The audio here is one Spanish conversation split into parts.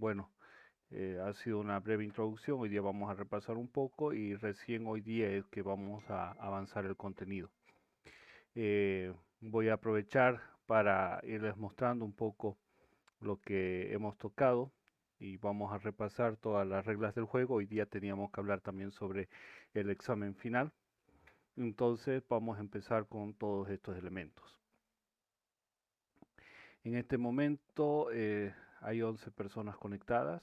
Bueno, ha sido una breve introducción. Hoy día vamos a repasar un poco y recién hoy día es que vamos a avanzar el contenido. Voy a aprovechar para irles mostrando un poco lo que hemos tocado y vamos a repasar todas las reglas del juego. Hoy día teníamos que hablar también sobre el examen final. Entonces vamos a empezar con todos estos elementos. En este momento hay 11 personas conectadas,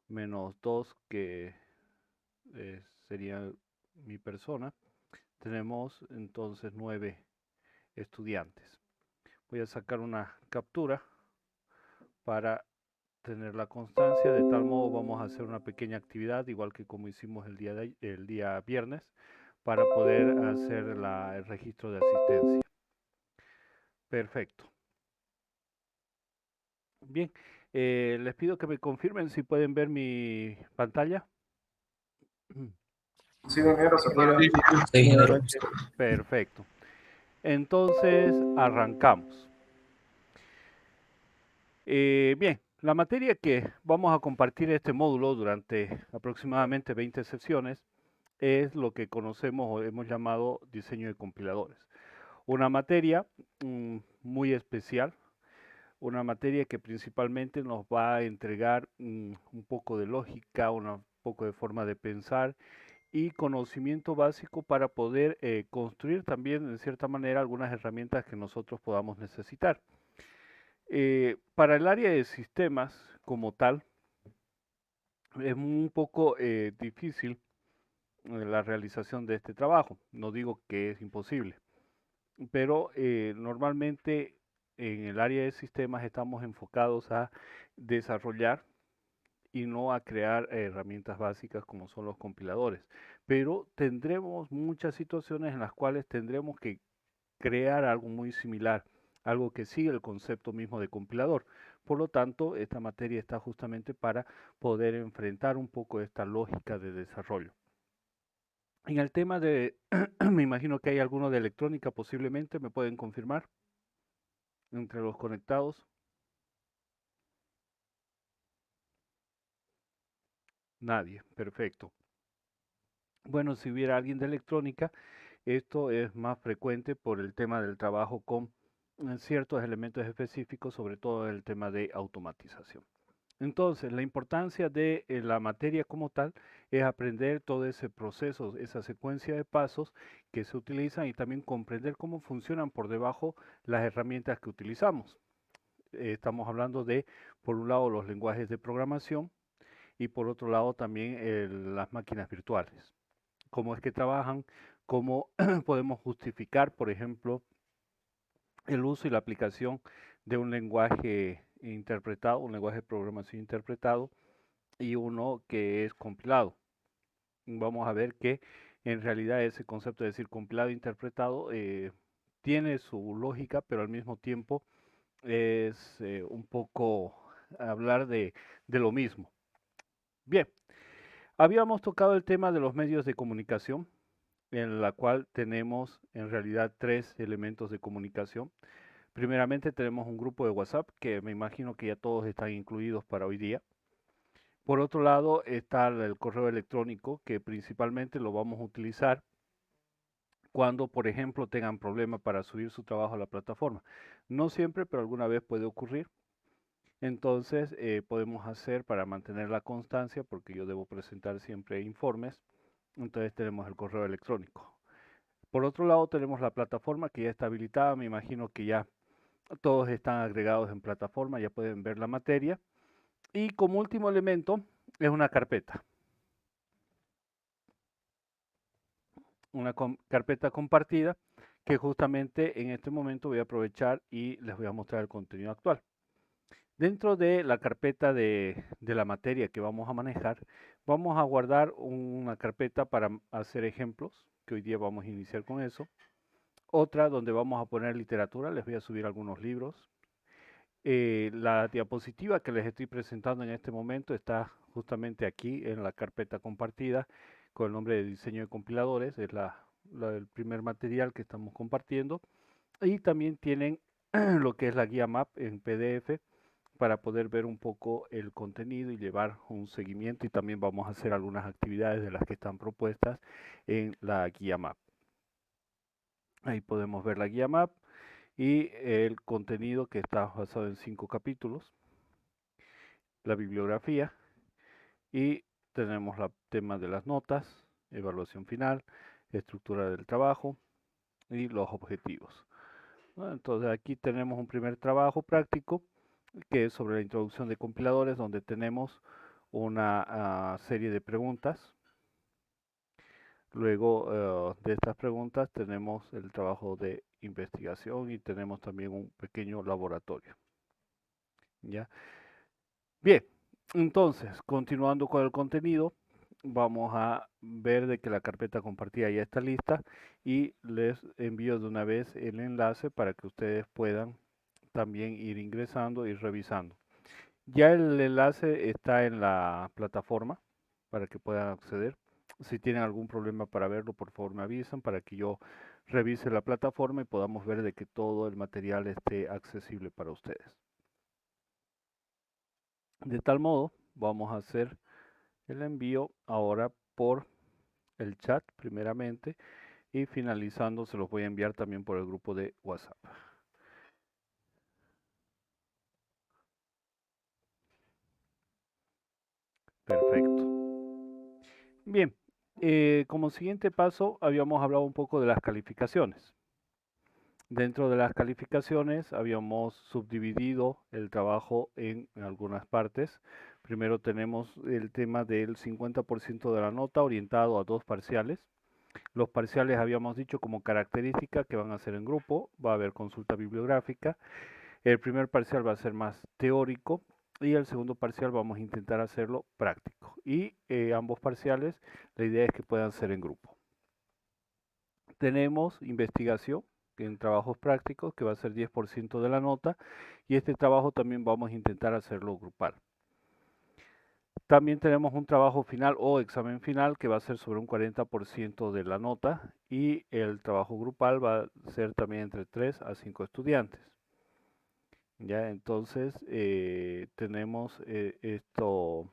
menos 2 que sería mi persona. Tenemos entonces 9 estudiantes. Voy a sacar una captura para tener la constancia. De tal modo vamos a hacer una pequeña actividad, igual que como hicimos el día viernes, para poder hacer el registro de asistencia. Perfecto. Bien, les pido que me confirmen si pueden ver mi pantalla. Sí, ingeniero, se puede ver. Sí, ingeniero. Perfecto. Entonces, arrancamos. Bien, la materia que vamos a compartir este módulo durante aproximadamente 20 sesiones es lo que conocemos o hemos llamado diseño de compiladores. Una materia muy especial, una materia que principalmente nos va a entregar un poco de lógica, un poco de forma de pensar y conocimiento básico para poder construir también, en cierta manera, algunas herramientas que nosotros podamos necesitar. Para el área de sistemas como tal, es un poco difícil la realización de este trabajo. No digo que es imposible, pero normalmente en el área de sistemas estamos enfocados a desarrollar y no a crear herramientas básicas como son los compiladores. Pero tendremos muchas situaciones en las cuales tendremos que crear algo muy similar, algo que sigue el concepto mismo de compilador. Por lo tanto, esta materia está justamente para poder enfrentar un poco esta lógica de desarrollo. En el tema de, me imagino que hay alguno de electrónica posiblemente, ¿me pueden confirmar? Entre los conectados. Nadie, perfecto. Bueno, si hubiera alguien de electrónica, esto es más frecuente por el tema del trabajo con ciertos elementos específicos, sobre todo el tema de automatización. Entonces, la importancia de la materia como tal es aprender todo ese proceso, esa secuencia de pasos que se utilizan y también comprender cómo funcionan por debajo las herramientas que utilizamos. Estamos hablando de, por un lado, los lenguajes de programación y por otro lado también las máquinas virtuales. Cómo es que trabajan, cómo podemos justificar, por ejemplo, el uso y la aplicación de un lenguaje interpretado, un lenguaje de programación interpretado y uno que es compilado. Vamos a ver que en realidad ese concepto de decir compilado e interpretado tiene su lógica, pero al mismo tiempo es un poco hablar de lo mismo. Bien, habíamos tocado el tema de los medios de comunicación, en la cual tenemos en realidad 3 elementos de comunicación. Primeramente tenemos un grupo de WhatsApp, que me imagino que ya todos están incluidos para hoy día. Por otro lado está el correo electrónico, que principalmente lo vamos a utilizar cuando, por ejemplo, tengan problemas para subir su trabajo a la plataforma. No siempre, pero alguna vez puede ocurrir. Entonces, podemos hacer para mantener la constancia, porque yo debo presentar siempre informes, entonces tenemos el correo electrónico. Por otro lado, tenemos la plataforma que ya está habilitada, me imagino que ya todos están agregados en plataforma, ya pueden ver la materia. Y como último elemento es una carpeta. Una carpeta compartida que justamente en este momento voy a aprovechar y les voy a mostrar el contenido actual. Dentro de la carpeta de la materia que vamos a manejar, vamos a guardar una carpeta para hacer ejemplos, que hoy día vamos a iniciar con eso. Otra donde vamos a poner literatura, les voy a subir algunos libros. La diapositiva que les estoy presentando en este momento está justamente aquí en la carpeta compartida con el nombre de diseño de compiladores, es el primer material que estamos compartiendo. Y también tienen lo que es la guía MAP en PDF para poder ver un poco el contenido y llevar un seguimiento, y también vamos a hacer algunas actividades de las que están propuestas en la guía MAP. Ahí podemos ver la guía MAP y el contenido, que está basado en 5 capítulos, la bibliografía, y tenemos el tema de las notas, evaluación final, estructura del trabajo y los objetivos. Entonces aquí tenemos un primer trabajo práctico que es sobre la introducción de compiladores, donde tenemos una serie de preguntas. Luego de estas preguntas tenemos el trabajo de investigación y tenemos también un pequeño laboratorio. ¿Ya? Bien, entonces, continuando con el contenido, vamos a ver de que la carpeta compartida ya está lista, y les envío de una vez el enlace para que ustedes puedan también ir ingresando y revisando. Ya el enlace está en la plataforma para que puedan acceder. Si tienen algún problema para verlo, por favor me avisan para que yo revise la plataforma y podamos ver de que todo el material esté accesible para ustedes. De tal modo, vamos a hacer el envío ahora por el chat primeramente, y finalizando se los voy a enviar también por el grupo de WhatsApp. Perfecto. Bien, como siguiente paso habíamos hablado un poco de las calificaciones. Dentro de las calificaciones habíamos subdividido el trabajo en algunas partes. Primero tenemos el tema del 50% de la nota orientado a 2 parciales. Los parciales habíamos dicho como característica que van a ser en grupo, va a haber consulta bibliográfica. El primer parcial va a ser más teórico y el segundo parcial vamos a intentar hacerlo práctico. Y ambos parciales, la idea es que puedan ser en grupo. Tenemos investigación en trabajos prácticos, que va a ser 10% de la nota, y este trabajo también vamos a intentar hacerlo grupal. También tenemos un trabajo final o examen final, que va a ser sobre un 40% de la nota, y el trabajo grupal va a ser también entre 3 a 5 estudiantes. Ya, entonces tenemos estos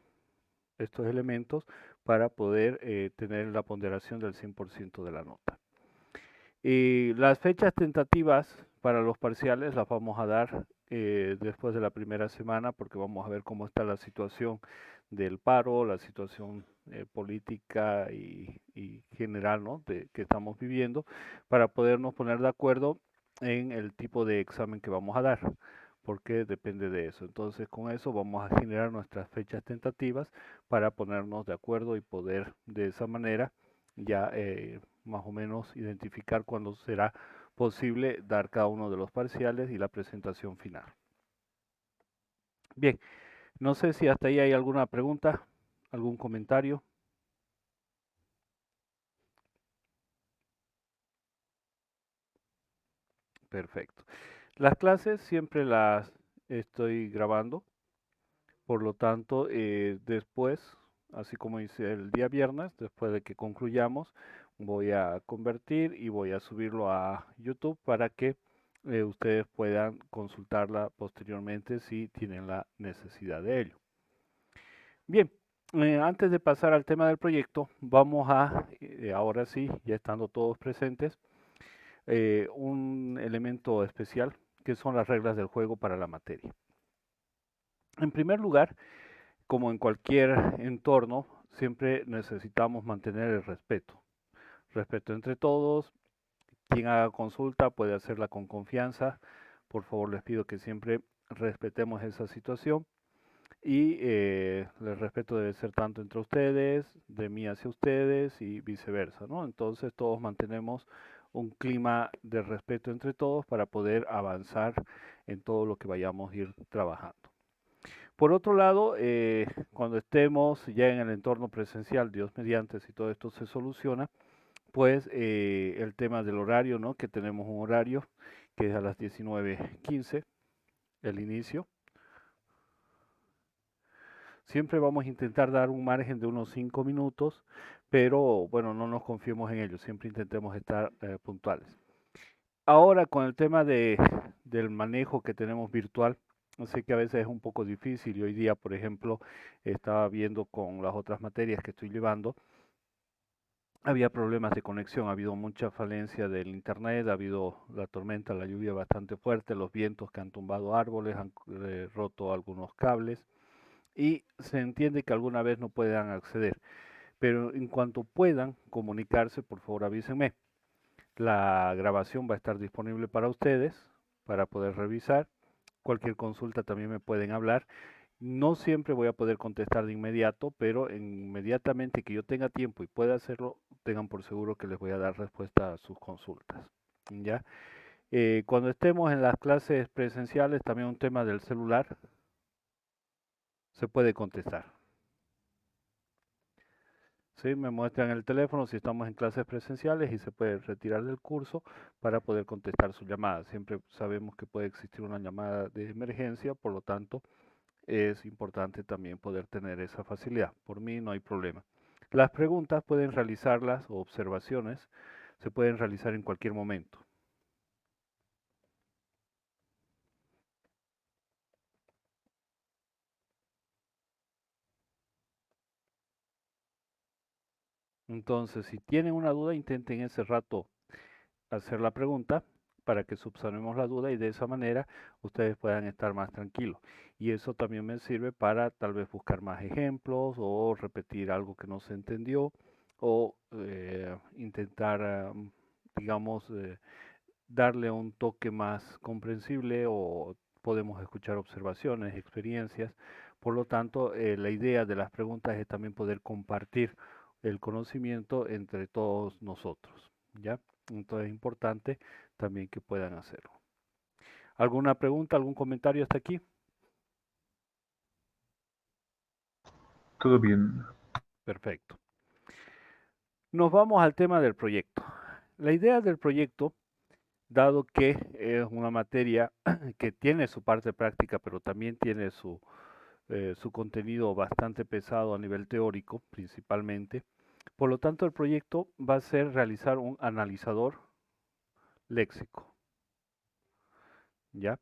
elementos para poder tener la ponderación del 100% de la nota. Y las fechas tentativas para los parciales las vamos a dar después de la primera semana, porque vamos a ver cómo está la situación del paro, la situación política y general, ¿no?, que estamos viviendo, para podernos poner de acuerdo en el tipo de examen que vamos a dar, porque depende de eso. Entonces, con eso vamos a generar nuestras fechas tentativas para ponernos de acuerdo y poder de esa manera ya más o menos identificar cuándo será posible dar cada uno de los parciales y la presentación final. Bien, no sé si hasta ahí hay alguna pregunta, algún comentario. Perfecto. Las clases siempre las estoy grabando, por lo tanto, después, así como hice el día viernes, después de que concluyamos, voy a convertir y voy a subirlo a YouTube para que ustedes puedan consultarla posteriormente si tienen la necesidad de ello. Bien, antes de pasar al tema del proyecto, vamos a, ahora sí, ya estando todos presentes, un elemento especial, que son las reglas del juego para la materia. En primer lugar, como en cualquier entorno, siempre necesitamos mantener el respeto. Respeto entre todos. Quien haga consulta puede hacerla con confianza. Por favor, les pido que siempre respetemos esa situación. Y el respeto debe ser tanto entre ustedes, de mí hacia ustedes y viceversa, ¿no? Entonces todos mantenemos un clima de respeto entre todos para poder avanzar en todo lo que vayamos a ir trabajando. Por otro lado, cuando estemos ya en el entorno presencial, Dios mediante, si todo esto se soluciona, pues el tema del horario, ¿no?, que tenemos un horario que es a las 19:15, el inicio. Siempre vamos a intentar dar un margen de unos 5 minutos, pero bueno, no nos confiemos en ello, siempre intentemos estar puntuales. Ahora, con el tema del manejo que tenemos virtual, Así que a veces es un poco difícil y hoy día, por ejemplo, estaba viendo con las otras materias que estoy llevando, había problemas de conexión, ha habido mucha falencia del internet, ha habido la tormenta, la lluvia bastante fuerte, los vientos que han tumbado árboles, han roto algunos cables y se entiende que alguna vez no puedan acceder. Pero en cuanto puedan comunicarse, por favor avísenme. La grabación va a estar disponible para ustedes, para poder revisar. Cualquier consulta también me pueden hablar. No siempre voy a poder contestar de inmediato, pero inmediatamente que yo tenga tiempo y pueda hacerlo, tengan por seguro que les voy a dar respuesta a sus consultas. ¿Ya? Cuando estemos en las clases presenciales, también un tema del celular se puede contestar. ¿Sí? Me muestran el teléfono si estamos en clases presenciales y se puede retirar del curso para poder contestar su llamada. Siempre sabemos que puede existir una llamada de emergencia, por lo tanto es importante también poder tener esa facilidad. Por mí no hay problema. Las preguntas pueden realizarlas o observaciones se pueden realizar en cualquier momento. Entonces, si tienen una duda, intenten ese rato hacer la pregunta para que subsanemos la duda y de esa manera ustedes puedan estar más tranquilos. Y eso también me sirve para tal vez buscar más ejemplos o repetir algo que no se entendió o intentar, digamos, darle un toque más comprensible o podemos escuchar observaciones, experiencias. Por lo tanto, la idea de las preguntas es también poder compartir el conocimiento entre todos nosotros, ¿ya? Entonces es importante también que puedan hacerlo. ¿Alguna pregunta, algún comentario hasta aquí? Todo bien. Perfecto. Nos vamos al tema del proyecto. La idea del proyecto, dado que es una materia que tiene su parte práctica, pero también tiene su contenido bastante pesado a nivel teórico, principalmente. Por lo tanto, el proyecto va a ser realizar un analizador léxico, ¿ya?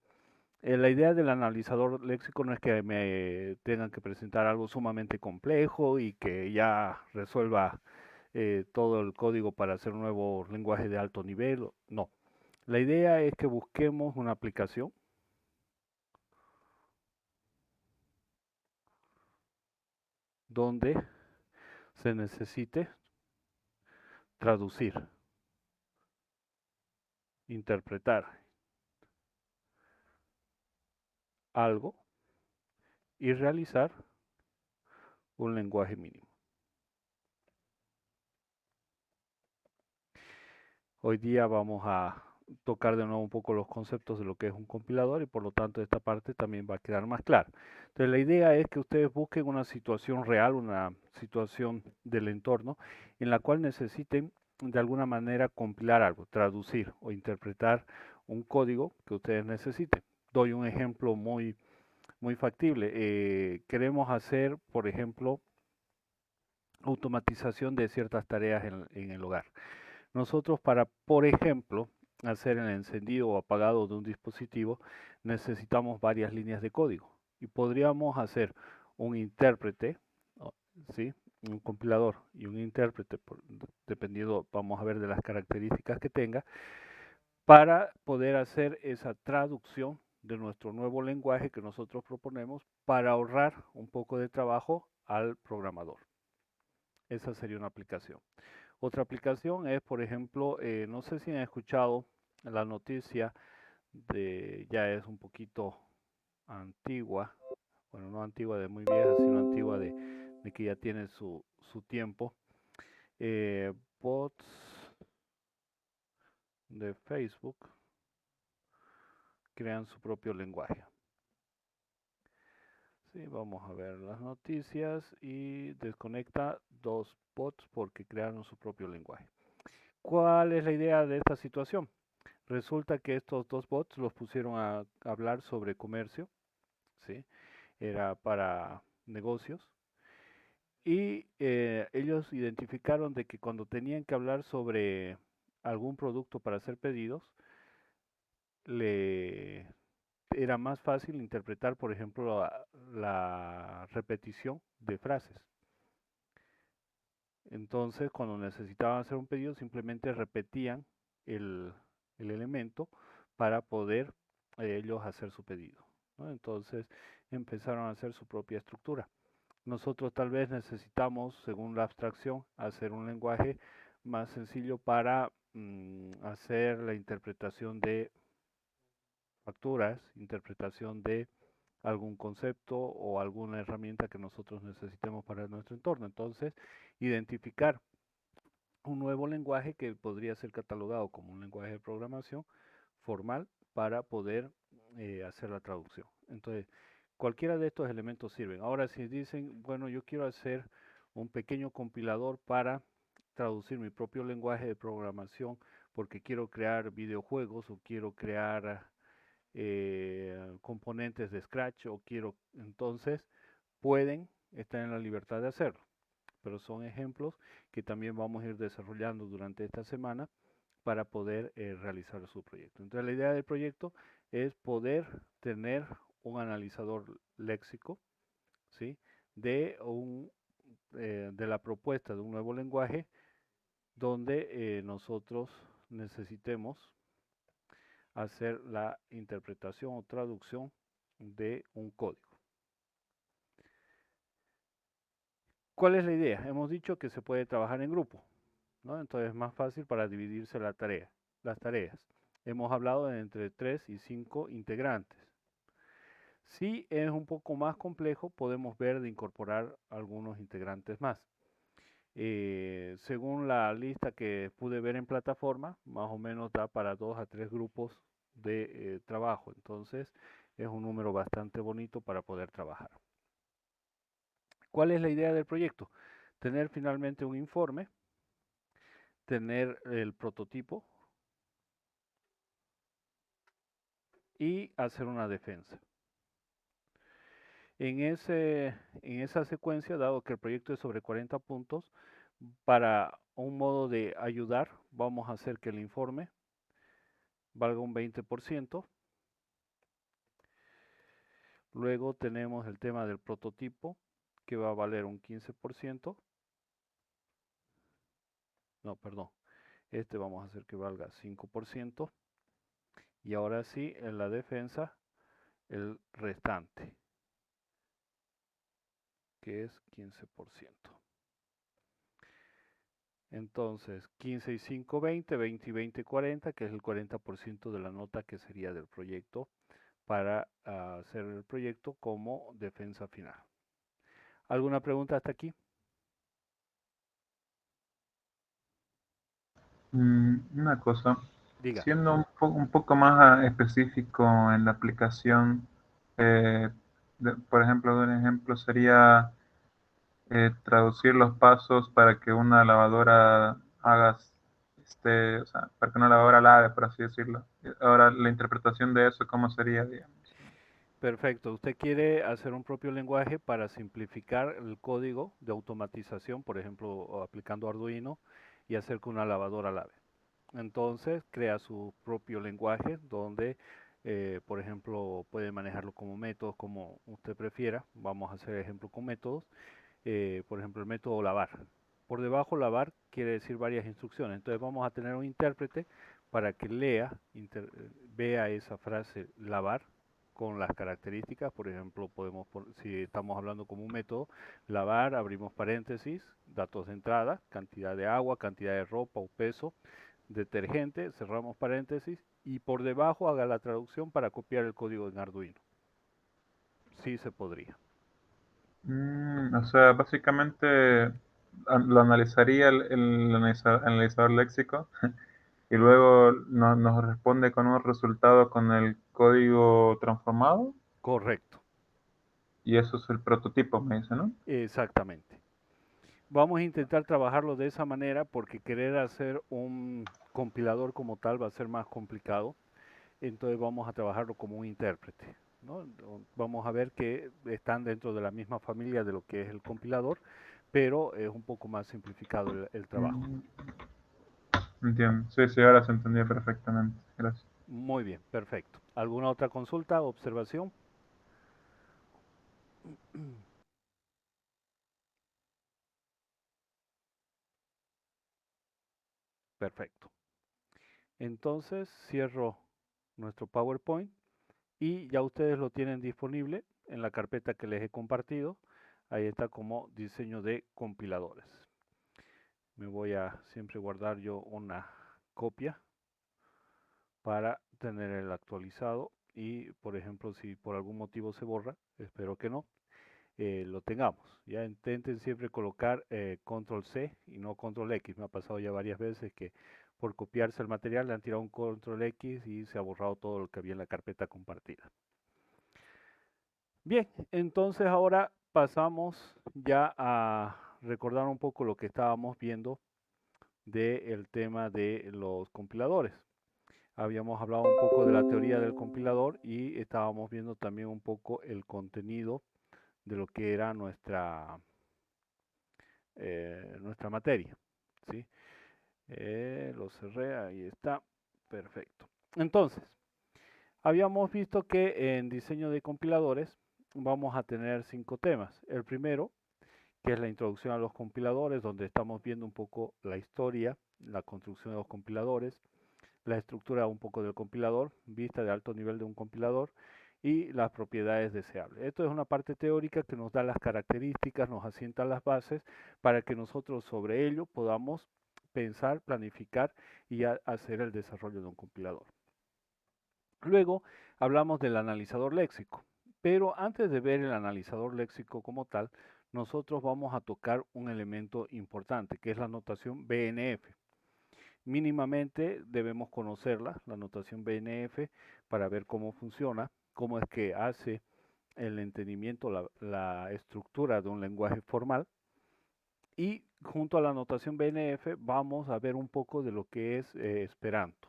La idea del analizador léxico no es que me tengan que presentar algo sumamente complejo y que ya resuelva todo el código para hacer un nuevo lenguaje de alto nivel. No. La idea es que busquemos una aplicación donde se necesite traducir, interpretar algo y realizar un lenguaje mínimo. Hoy día vamos a tocar de nuevo un poco los conceptos de lo que es un compilador y por lo tanto esta parte también va a quedar más clara. Entonces la idea es que ustedes busquen una situación real, una situación del entorno en la cual necesiten de alguna manera compilar algo, traducir o interpretar un código que ustedes necesiten. Doy un ejemplo muy factible. Queremos hacer, por ejemplo, automatización de ciertas tareas en el hogar. Nosotros para, por ejemplo, hacer el encendido o apagado de un dispositivo, necesitamos varias líneas de código y podríamos hacer un intérprete, ¿sí? Un compilador y un intérprete, dependiendo, vamos a ver de las características que tenga, para poder hacer esa traducción de nuestro nuevo lenguaje que nosotros proponemos para ahorrar un poco de trabajo al programador. Esa sería una aplicación. Otra aplicación es, por ejemplo, no sé si han escuchado la noticia de, ya es un poquito antigua, bueno, no antigua de muy vieja, sino antigua de que ya tiene su tiempo. Bots de Facebook crean su propio lenguaje. Sí, vamos a ver las noticias y desconecta dos bots porque crearon su propio lenguaje. ¿Cuál es la idea de esta situación? Resulta que estos dos bots los pusieron a hablar sobre comercio, ¿sí? Era para negocios. Y ellos identificaron de que cuando tenían que hablar sobre algún producto para hacer pedidos, le era más fácil interpretar, por ejemplo, la repetición de frases. Entonces, cuando necesitaban hacer un pedido, simplemente repetían el elemento para poder ellos hacer su pedido, ¿no? Entonces, empezaron a hacer su propia estructura. Nosotros tal vez necesitamos, según la abstracción, hacer un lenguaje más sencillo para hacer la interpretación de facturas, interpretación de algún concepto o alguna herramienta que nosotros necesitemos para nuestro entorno. Entonces, identificar un nuevo lenguaje que podría ser catalogado como un lenguaje de programación formal para poder hacer la traducción. Entonces, cualquiera de estos elementos sirven. Ahora, si dicen, bueno, yo quiero hacer un pequeño compilador para traducir mi propio lenguaje de programación porque quiero crear videojuegos o quiero crear componentes de Scratch o quiero, entonces pueden estar en la libertad de hacerlo, pero son ejemplos que también vamos a ir desarrollando durante esta semana para poder realizar su proyecto. Entonces la idea del proyecto es poder tener un analizador léxico, ¿sí? De la propuesta de un nuevo lenguaje donde nosotros necesitemos hacer la interpretación o traducción de un código. ¿Cuál es la idea? Hemos dicho que se puede trabajar en grupo, ¿no? Entonces es más fácil para dividirse las tareas. Hemos hablado de entre 3 y 5 integrantes. Si es un poco más complejo, podemos ver de incorporar algunos integrantes más. Según la lista que pude ver en plataforma, más o menos da para 2 a 3 grupos de trabajo. Entonces es un número bastante bonito para poder trabajar. ¿Cuál es la idea del proyecto? Tener finalmente un informe, tener el prototipo y hacer una defensa. En esa secuencia, dado que el proyecto es sobre 40 puntos, para un modo de ayudar, vamos a hacer que el informe valga un 20%. Luego tenemos el tema del prototipo, que va a valer un 15%. No, perdón. Este vamos a hacer que valga 5%. Y ahora sí, en la defensa, el restante, que es 15%. Entonces, 15 y 5, 20, 20 y 20, 40, que es el 40% de la nota que sería del proyecto para hacer el proyecto como defensa final. ¿Alguna pregunta hasta aquí? Una cosa, Diga. siendo un poco más específico en la aplicación, eh, por ejemplo, un ejemplo sería traducir los pasos para que una lavadora haga, o sea, para que una lavadora lave, por así decirlo. Ahora, la interpretación de eso, ¿cómo sería, digamos? Perfecto. Usted quiere hacer un propio lenguaje para simplificar el código de automatización, por ejemplo, aplicando Arduino y hacer que una lavadora lave. Entonces, crea su propio lenguaje donde, por ejemplo, puede manejarlo como métodos, como usted prefiera. Vamos a hacer ejemplo con métodos. Por ejemplo, el método lavar. Por debajo, lavar quiere decir varias instrucciones. Entonces, vamos a tener un intérprete para que vea esa frase lavar con las características. Por ejemplo, si estamos hablando como un método, lavar, abrimos paréntesis, datos de entrada, cantidad de agua, cantidad de ropa o peso, detergente, cerramos paréntesis y por debajo haga la traducción para copiar el código en Arduino. Sí se podría. O sea, básicamente lo analizaría el analizador léxico y luego nos responde con un resultado con el código transformado Correcto, y eso es el prototipo, me dice, ¿no? exactamente. Vamos a intentar trabajarlo de esa manera porque querer hacer un compilador como tal va a ser más complicado. Entonces vamos a trabajarlo como un intérprete, ¿no? Vamos a ver que están dentro de la misma familia de lo que es el compilador, pero es un poco más simplificado el trabajo. Mm, Entiendo. Sí, sí, ahora se entendió perfectamente. Gracias. Muy bien, perfecto. ¿Alguna otra consulta o observación? Perfecto. Entonces cierro nuestro PowerPoint y ya ustedes lo tienen disponible en la carpeta que les he compartido. Ahí está como diseño de compiladores. Me voy a siempre guardar yo una copia para tener el actualizado y, por ejemplo, si por algún motivo se borra, espero que no, lo tengamos. Ya intenten siempre colocar control C y no control X. Me ha pasado ya varias veces que por copiarse el material le han tirado un control X y se ha borrado todo lo que había en la carpeta compartida. Bien, entonces ahora pasamos ya a recordar un poco lo que estábamos viendo del tema de los compiladores. Habíamos hablado un poco de la teoría del compilador y estábamos viendo también un poco el contenido de lo que era nuestra materia. ¿Sí? Lo cerré, ahí está, perfecto. Entonces, habíamos visto que en diseño de compiladores vamos a tener 5 temas. El primero, que es la introducción a los compiladores, donde estamos viendo un poco la historia, la construcción de los compiladores, la estructura un poco del compilador, vista de alto nivel de un compilador y las propiedades deseables. Esto es una parte teórica que nos da las características, nos asienta las bases para que nosotros sobre ello podamos pensar, planificar y hacer el desarrollo de un compilador. Luego hablamos del analizador léxico, pero antes de ver el analizador léxico como tal, nosotros vamos a tocar un elemento importante, que es la notación BNF. Mínimamente debemos conocerla, la notación BNF, para ver cómo funciona, cómo es que hace el entendimiento, la estructura de un lenguaje formal. Y junto a la notación BNF vamos a ver un poco de lo que es Esperanto.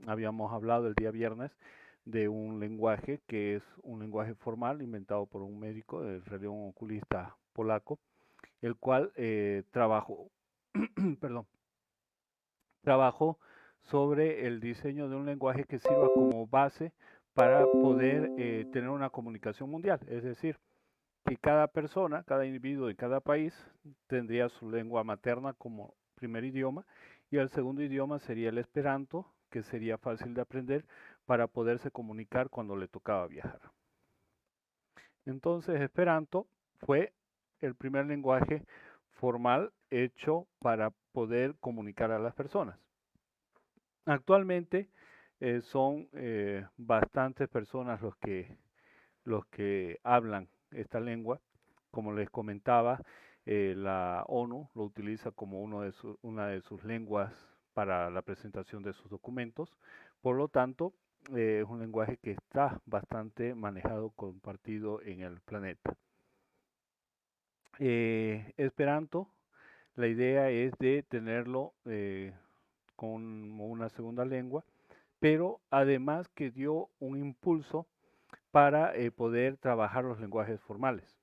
Habíamos hablado el día viernes de un lenguaje que es un lenguaje formal inventado por un médico, el religión oculista polaco, el cual trabajó, perdón, trabajó sobre el diseño de un lenguaje que sirva como base para poder tener una comunicación mundial. Es decir, que cada persona, cada individuo de cada país tendría su lengua materna como primer idioma y el segundo idioma sería el esperanto, que sería fácil de aprender para poderse comunicar cuando le tocaba viajar. Entonces, esperanto fue el primer lenguaje formal hecho para poder comunicar a las personas. Actualmente son bastantes personas los que hablan esta lengua. Como les comentaba, la ONU lo utiliza como una de sus lenguas para la presentación de sus documentos. Por lo tanto, es un lenguaje que está bastante manejado, compartido en el planeta. Esperanto, la idea es de tenerlo como una segunda lengua, pero además que dio un impulso para poder trabajar los lenguajes formales.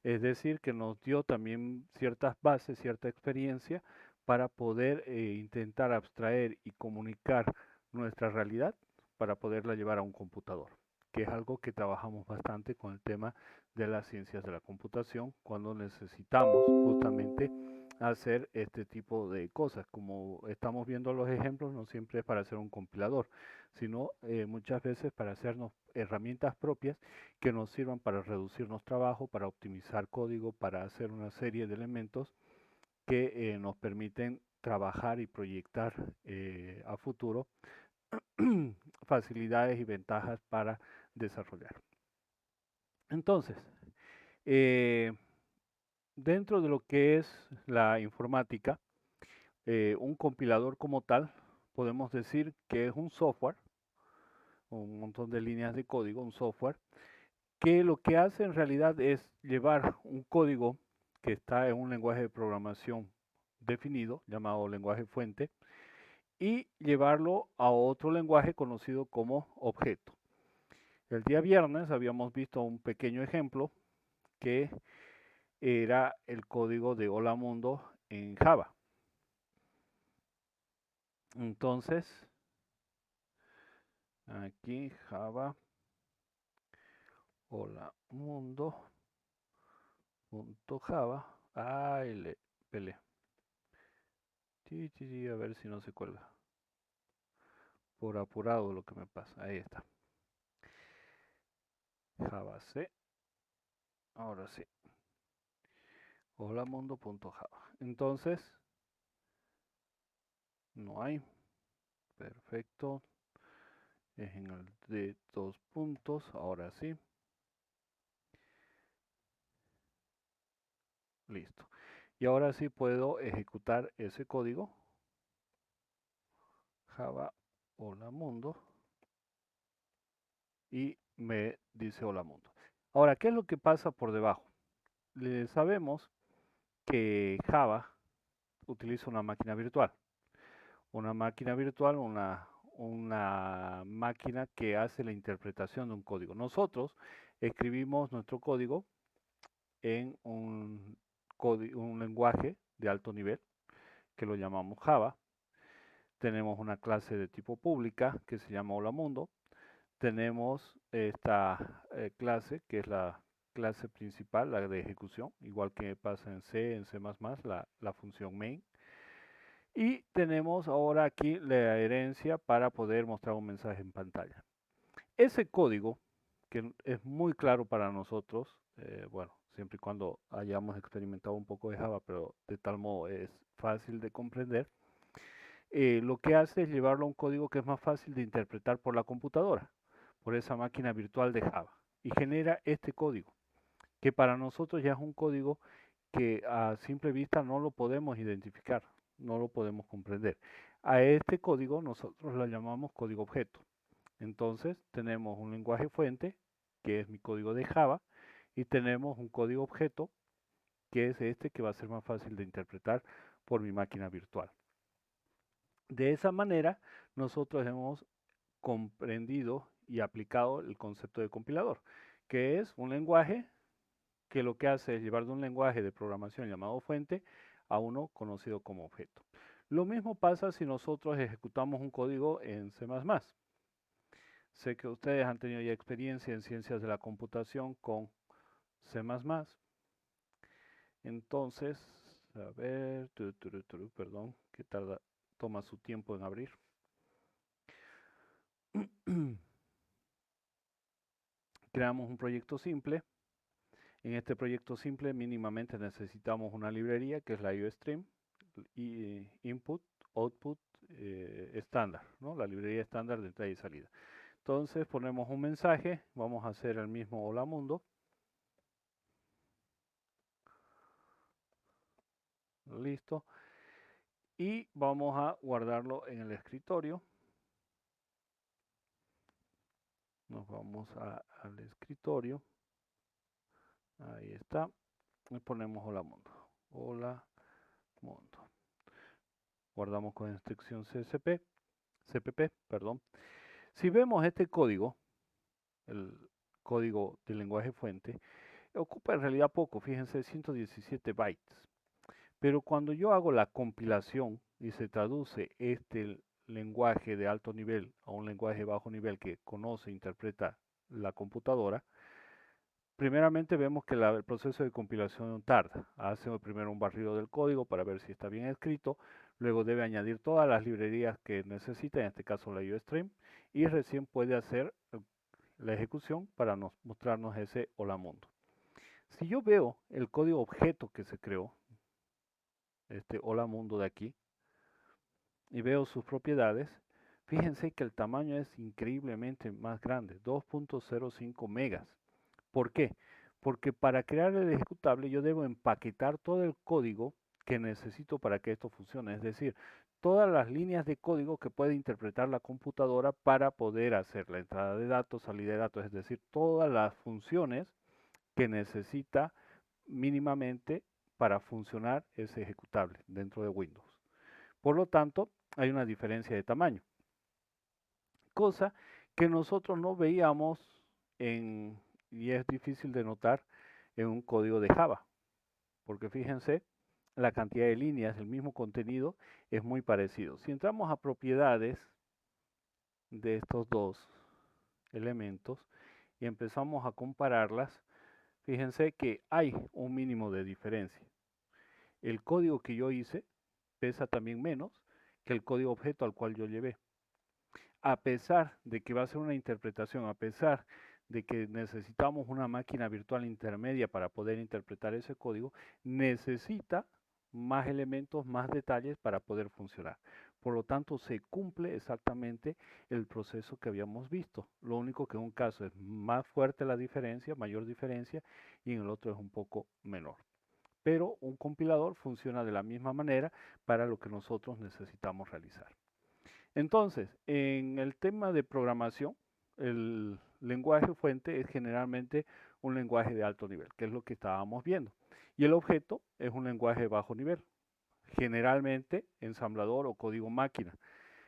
Es decir, que nos dio también ciertas bases, cierta experiencia para poder intentar abstraer y comunicar nuestra realidad para poderla llevar a un computador, que es algo que trabajamos bastante con el tema de las ciencias de la computación cuando necesitamos justamente hacer este tipo de cosas. Como estamos viendo los ejemplos, no siempre es para hacer un compilador, sino muchas veces para hacernos herramientas propias que nos sirvan para reducirnos trabajo, para optimizar código, para hacer una serie de elementos que nos permiten trabajar y proyectar a futuro facilidades y ventajas para desarrollar. Entonces, eh, dentro de lo que es la informática, un compilador como tal, podemos decir que es un software, un montón de líneas de código, un software, que lo que hace en realidad es llevar un código que está en un lenguaje de programación definido, llamado lenguaje fuente, y llevarlo a otro lenguaje conocido como objeto. El día viernes habíamos visto un pequeño ejemplo que era el código de Hola Mundo en Java. Entonces, Aquí Java, hola mundo, punto Java. Ay, le pele. A ver si no se cuelga. Por apurado lo que me pasa. Ahí está. Java C. Ahora sí. Hola mundo.java. Entonces, no hay. Perfecto. Es en el de 2 puntos. Ahora sí. Listo. Y ahora sí puedo ejecutar ese código. Java hola mundo. Y me dice hola mundo. Ahora, ¿qué es lo que pasa por debajo? Sabemos que Java utiliza una máquina virtual. Una máquina virtual, una máquina que hace la interpretación de un código. Nosotros escribimos nuestro código en un lenguaje de alto nivel que lo llamamos Java. Tenemos una clase de tipo pública que se llama Hola Mundo. Tenemos esta clase que es la clase principal, la de ejecución, igual que pasa en C, en C++, la función main. Y tenemos ahora aquí la herencia para poder mostrar un mensaje en pantalla. Ese código, que es muy claro para nosotros, bueno, siempre y cuando hayamos experimentado un poco de Java, pero de tal modo es fácil de comprender, lo que hace es llevarlo a un código que es más fácil de interpretar por la computadora, por esa máquina virtual de Java, y genera este código, que para nosotros ya es un código que a simple vista no lo podemos identificar, no lo podemos comprender. A este código nosotros lo llamamos código objeto. Entonces tenemos un lenguaje fuente, que es mi código de Java, y tenemos un código objeto, que es este que va a ser más fácil de interpretar por mi máquina virtual. De esa manera, nosotros hemos comprendido y aplicado el concepto de compilador, que es un lenguaje que lo que hace es llevar de un lenguaje de programación llamado fuente a uno conocido como objeto. Lo mismo pasa si nosotros ejecutamos un código en C++. Sé que ustedes han tenido ya experiencia en ciencias de la computación con C++. Entonces, a ver, perdón, que toma su tiempo en abrir. Creamos un proyecto simple. En este proyecto simple mínimamente necesitamos una librería que es la IOStream y input, output estándar, ¿no? La librería estándar de entrada y salida. Entonces ponemos un mensaje, vamos a hacer el mismo hola mundo. Listo. Y vamos a guardarlo en el escritorio. Nos vamos al escritorio. Ahí está. Y ponemos hola mundo. Hola mundo. Guardamos con instrucción CPP, perdón. Si vemos este código, el código del lenguaje fuente, ocupa en realidad poco, fíjense, 117 bytes. Pero cuando yo hago la compilación y se traduce este lenguaje de alto nivel a un lenguaje de bajo nivel que conoce e interpreta la computadora, primeramente vemos que el proceso de compilación tarda. Hace primero un barrido del código para ver si está bien escrito, luego debe añadir todas las librerías que necesita, en este caso la IOStream, y recién puede hacer la ejecución para mostrarnos ese hola mundo. Si yo veo el código objeto que se creó, este hola mundo de aquí, y veo sus propiedades, fíjense que el tamaño es increíblemente más grande, 2.05 megas. ¿Por qué? Porque para crear el ejecutable yo debo empaquetar todo el código que necesito para que esto funcione, es decir, todas las líneas de código que puede interpretar la computadora para poder hacer la entrada de datos, salida de datos, es decir, todas las funciones que necesita mínimamente para funcionar ese ejecutable dentro de Windows. Por lo tanto, hay una diferencia de tamaño, cosa que nosotros no veíamos y es difícil de notar en un código de Java, porque fíjense, la cantidad de líneas, el mismo contenido es muy parecido. Si entramos a propiedades de estos dos, elementos y empezamos a compararlas, fíjense que hay un mínimo de diferencia. El código que yo hice pesa también menos que el código objeto al cual yo llevé. A pesar de que va a ser una interpretación, a pesar de que necesitamos una máquina virtual intermedia para poder interpretar ese código, necesita más elementos, más detalles para poder funcionar. Por lo tanto, se cumple exactamente el proceso que habíamos visto. Lo único que en un caso es más fuerte la diferencia, mayor diferencia, y en el otro es un poco menor. Pero un compilador funciona de la misma manera para lo que nosotros necesitamos realizar. Entonces, en el tema de programación, el lenguaje fuente es generalmente un lenguaje de alto nivel, que es lo que estábamos viendo. Y el objeto es un lenguaje de bajo nivel, generalmente ensamblador o código máquina.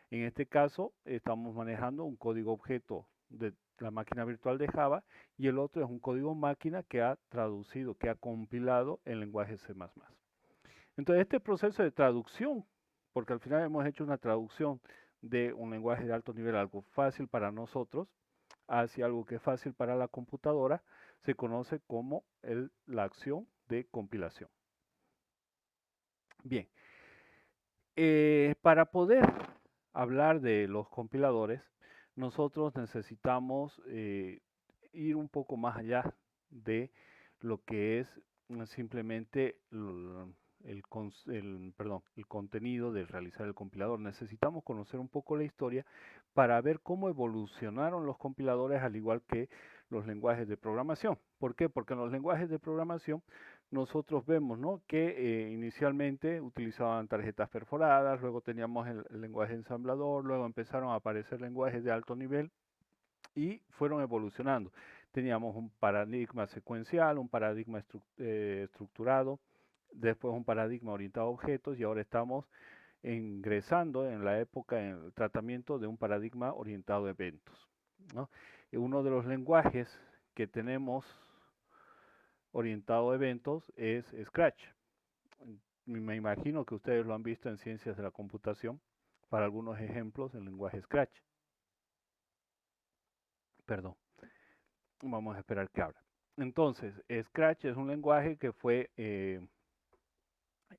En este caso, estamos manejando un código objeto de la máquina virtual de Java y el otro es un código máquina que ha traducido, que ha compilado en lenguaje C++. Entonces, este proceso de traducción, porque al final hemos hecho una traducción de un lenguaje de alto nivel, algo fácil para nosotros, hacia algo que es fácil para la computadora, se conoce como la acción de compilación. Bien, para poder hablar de los compiladores, nosotros necesitamos ir un poco más allá de lo que es simplemente el contenido de realizar el compilador. Necesitamos conocer un poco la historia para ver cómo evolucionaron los compiladores al igual que los lenguajes de programación. ¿Por qué? Porque en los lenguajes de programación nosotros vemos, ¿no?, que inicialmente utilizaban tarjetas perforadas, luego teníamos el lenguaje ensamblador, luego empezaron a aparecer lenguajes de alto nivel y fueron evolucionando. Teníamos un paradigma secuencial, un paradigma estructurado, después un paradigma orientado a objetos y ahora estamos ingresando en la época en el tratamiento de un paradigma orientado a eventos, ¿no? Uno de los lenguajes que tenemos orientado a eventos es Scratch. Me imagino que ustedes lo han visto en ciencias de la computación, para algunos ejemplos en lenguaje Scratch. Perdón, vamos a esperar que abra. Entonces, Scratch es un lenguaje que fue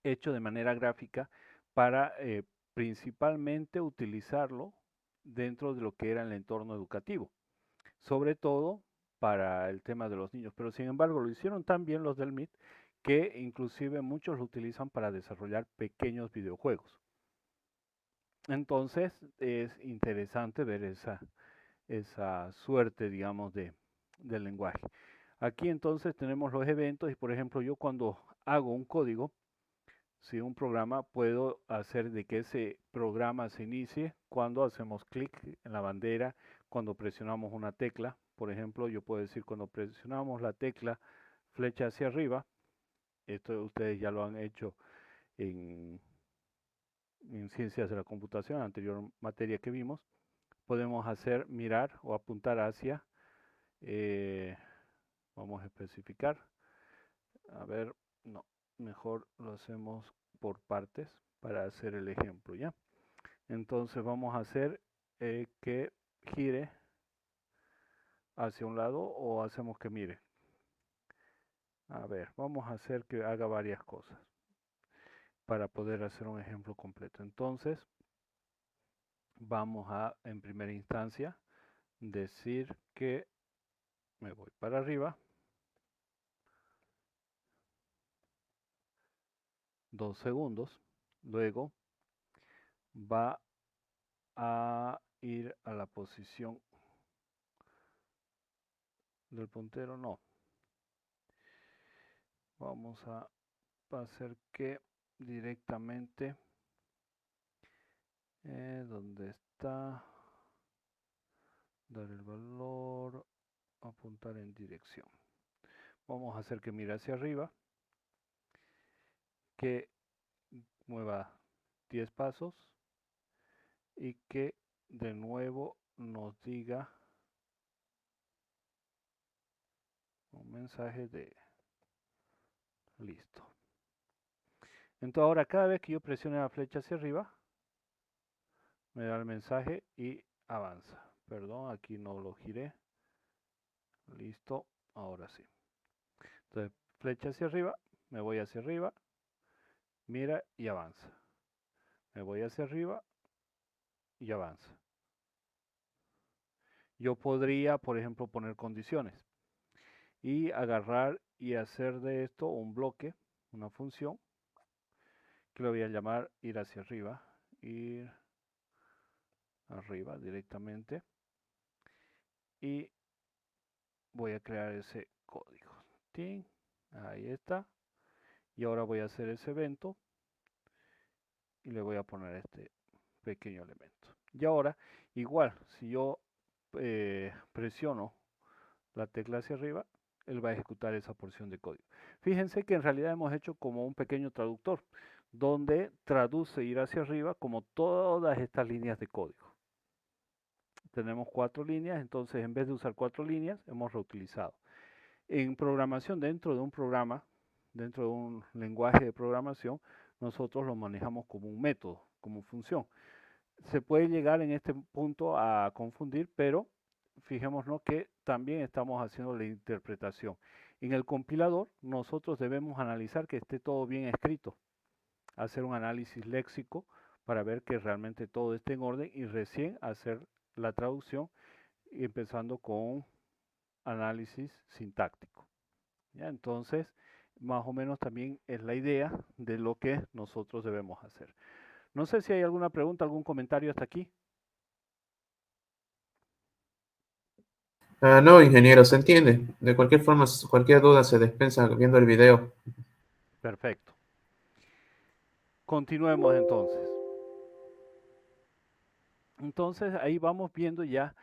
hecho de manera gráfica para principalmente utilizarlo dentro de lo que era el entorno educativo, sobre todo para el tema de los niños, pero sin embargo lo hicieron tan bien los del MIT que inclusive muchos lo utilizan para desarrollar pequeños videojuegos. Entonces es interesante ver esa suerte, digamos, del lenguaje. Aquí entonces tenemos los eventos y por ejemplo yo cuando hago un código, si un programa, puedo hacer de que ese programa se inicie cuando hacemos clic en la bandera, cuando presionamos una tecla. Por ejemplo, yo puedo decir cuando presionamos la tecla flecha hacia arriba, esto ustedes ya lo han hecho en, en ciencias de la computación, anterior materia que vimos, podemos hacer mirar o apuntar hacia, eh, vamos a especificar, a ver, no, mejor lo hacemos por partes para hacer el ejemplo, ¿ya? Entonces vamos a hacer que gire hacia un lado o hacemos que mire. A ver, vamos a hacer que haga varias cosas para poder hacer un ejemplo completo. Entonces, vamos a, en primera instancia, decir que me voy para arriba, 2 segundos, luego va a ir a la posición del puntero, no. Vamos a hacer que directamente, donde está, dar el valor, apuntar en dirección. Vamos a hacer que mire hacia arriba, que mueva 10 pasos y que de nuevo nos diga un mensaje de listo. Entonces ahora cada vez que yo presione la flecha hacia arriba, me da el mensaje y avanza. Perdón, aquí no lo giré. listo, ahora sí. Entonces, flecha hacia arriba, me voy hacia arriba, mira y avanza. Me voy hacia arriba y avanza. Yo podría, por ejemplo, poner condiciones y agarrar y hacer de esto un bloque, una función, que lo voy a llamar ir hacia arriba, ir arriba directamente, y voy a crear ese código. ¡Tin! Ahí está. Y ahora voy a hacer ese evento y le voy a poner este pequeño elemento. Y ahora, igual, si yo presiono la tecla hacia arriba, él va a ejecutar esa porción de código. Fíjense que en realidad hemos hecho como un pequeño traductor, donde traduce ir hacia arriba como todas estas líneas de código. Tenemos 4 líneas, entonces en vez de usar 4 líneas, hemos reutilizado. En programación, dentro de un programa, dentro de un lenguaje de programación, nosotros lo manejamos como un método, como función. Se puede llegar en este punto a confundir, pero fijémonos que también estamos haciendo la interpretación. En el compilador, nosotros debemos analizar que esté todo bien escrito, hacer un análisis léxico para ver que realmente todo esté en orden y recién hacer la traducción, empezando con análisis sintáctico. ¿Ya? Entonces, más o menos también es la idea de lo que nosotros debemos hacer. No sé si hay alguna pregunta, algún comentario hasta aquí. No, ingeniero, se entiende. De cualquier forma, cualquier duda se despensa viendo el video. Perfecto. Continuemos entonces. Entonces ahí vamos viendo ya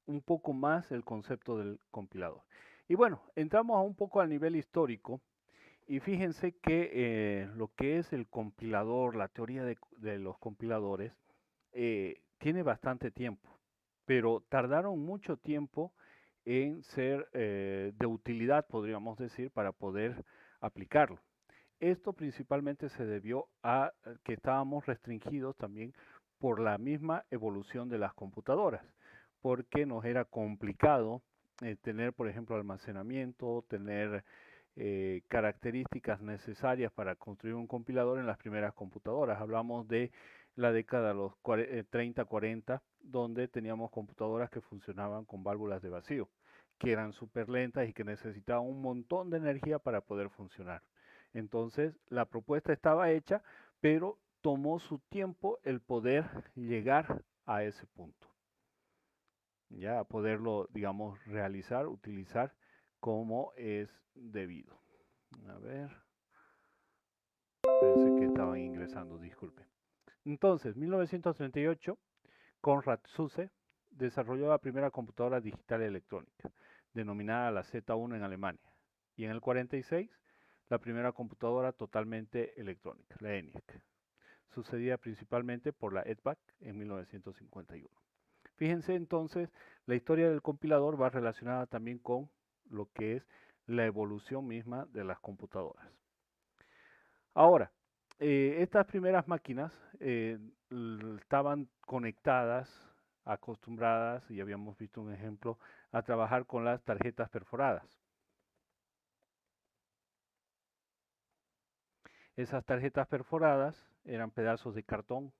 un poco más el concepto del compilador. Y bueno, entramos a un poco al nivel histórico y fíjense que lo que es el compilador, la teoría de los compiladores, tiene bastante tiempo, pero tardaron mucho tiempo en ser de utilidad, podríamos decir, para poder aplicarlo. Esto principalmente se debió a que estábamos restringidos también por la misma evolución de las computadoras, porque nos era complicado tener, por ejemplo, almacenamiento, tener características necesarias para construir un compilador en las primeras computadoras. Hablamos de la década de los 30, 40, donde teníamos computadoras que funcionaban con válvulas de vacío, que eran súper lentas y que necesitaban un montón de energía para poder funcionar. Entonces, la propuesta estaba hecha, pero tomó su tiempo el poder llegar a ese punto. Ya, a poderlo, digamos, realizar, utilizar como es debido. A ver, pensé que estaban ingresando, disculpe. Entonces, 1938, Konrad Zuse desarrolló la primera computadora digital electrónica, denominada la Z1 en Alemania. Y en el 46, la primera computadora totalmente electrónica, la ENIAC, sucedida principalmente por la EDVAC en 1951. Fíjense entonces, la historia del compilador va relacionada también con lo que es la evolución misma de las computadoras. Ahora, estas primeras máquinas estaban conectadas, acostumbradas, y habíamos visto un ejemplo, a trabajar con las tarjetas perforadas. Esas tarjetas perforadas eran pedazos de cartón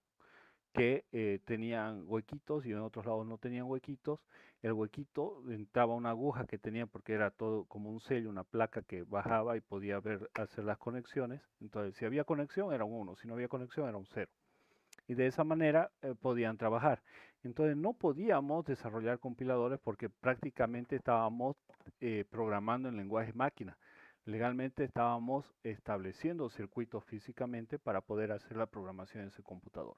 que tenían huequitos y en otros lados no tenían huequitos. El huequito entraba una aguja que tenía porque era todo como un sello, una placa que bajaba y podía ver, hacer las conexiones. Entonces, si había conexión era un 1, si no había conexión era un 0. Y de esa manera podían trabajar. Entonces, no podíamos desarrollar compiladores porque prácticamente estábamos programando en lenguaje máquina. Legalmente estábamos estableciendo circuitos físicamente para poder hacer la programación en ese computador.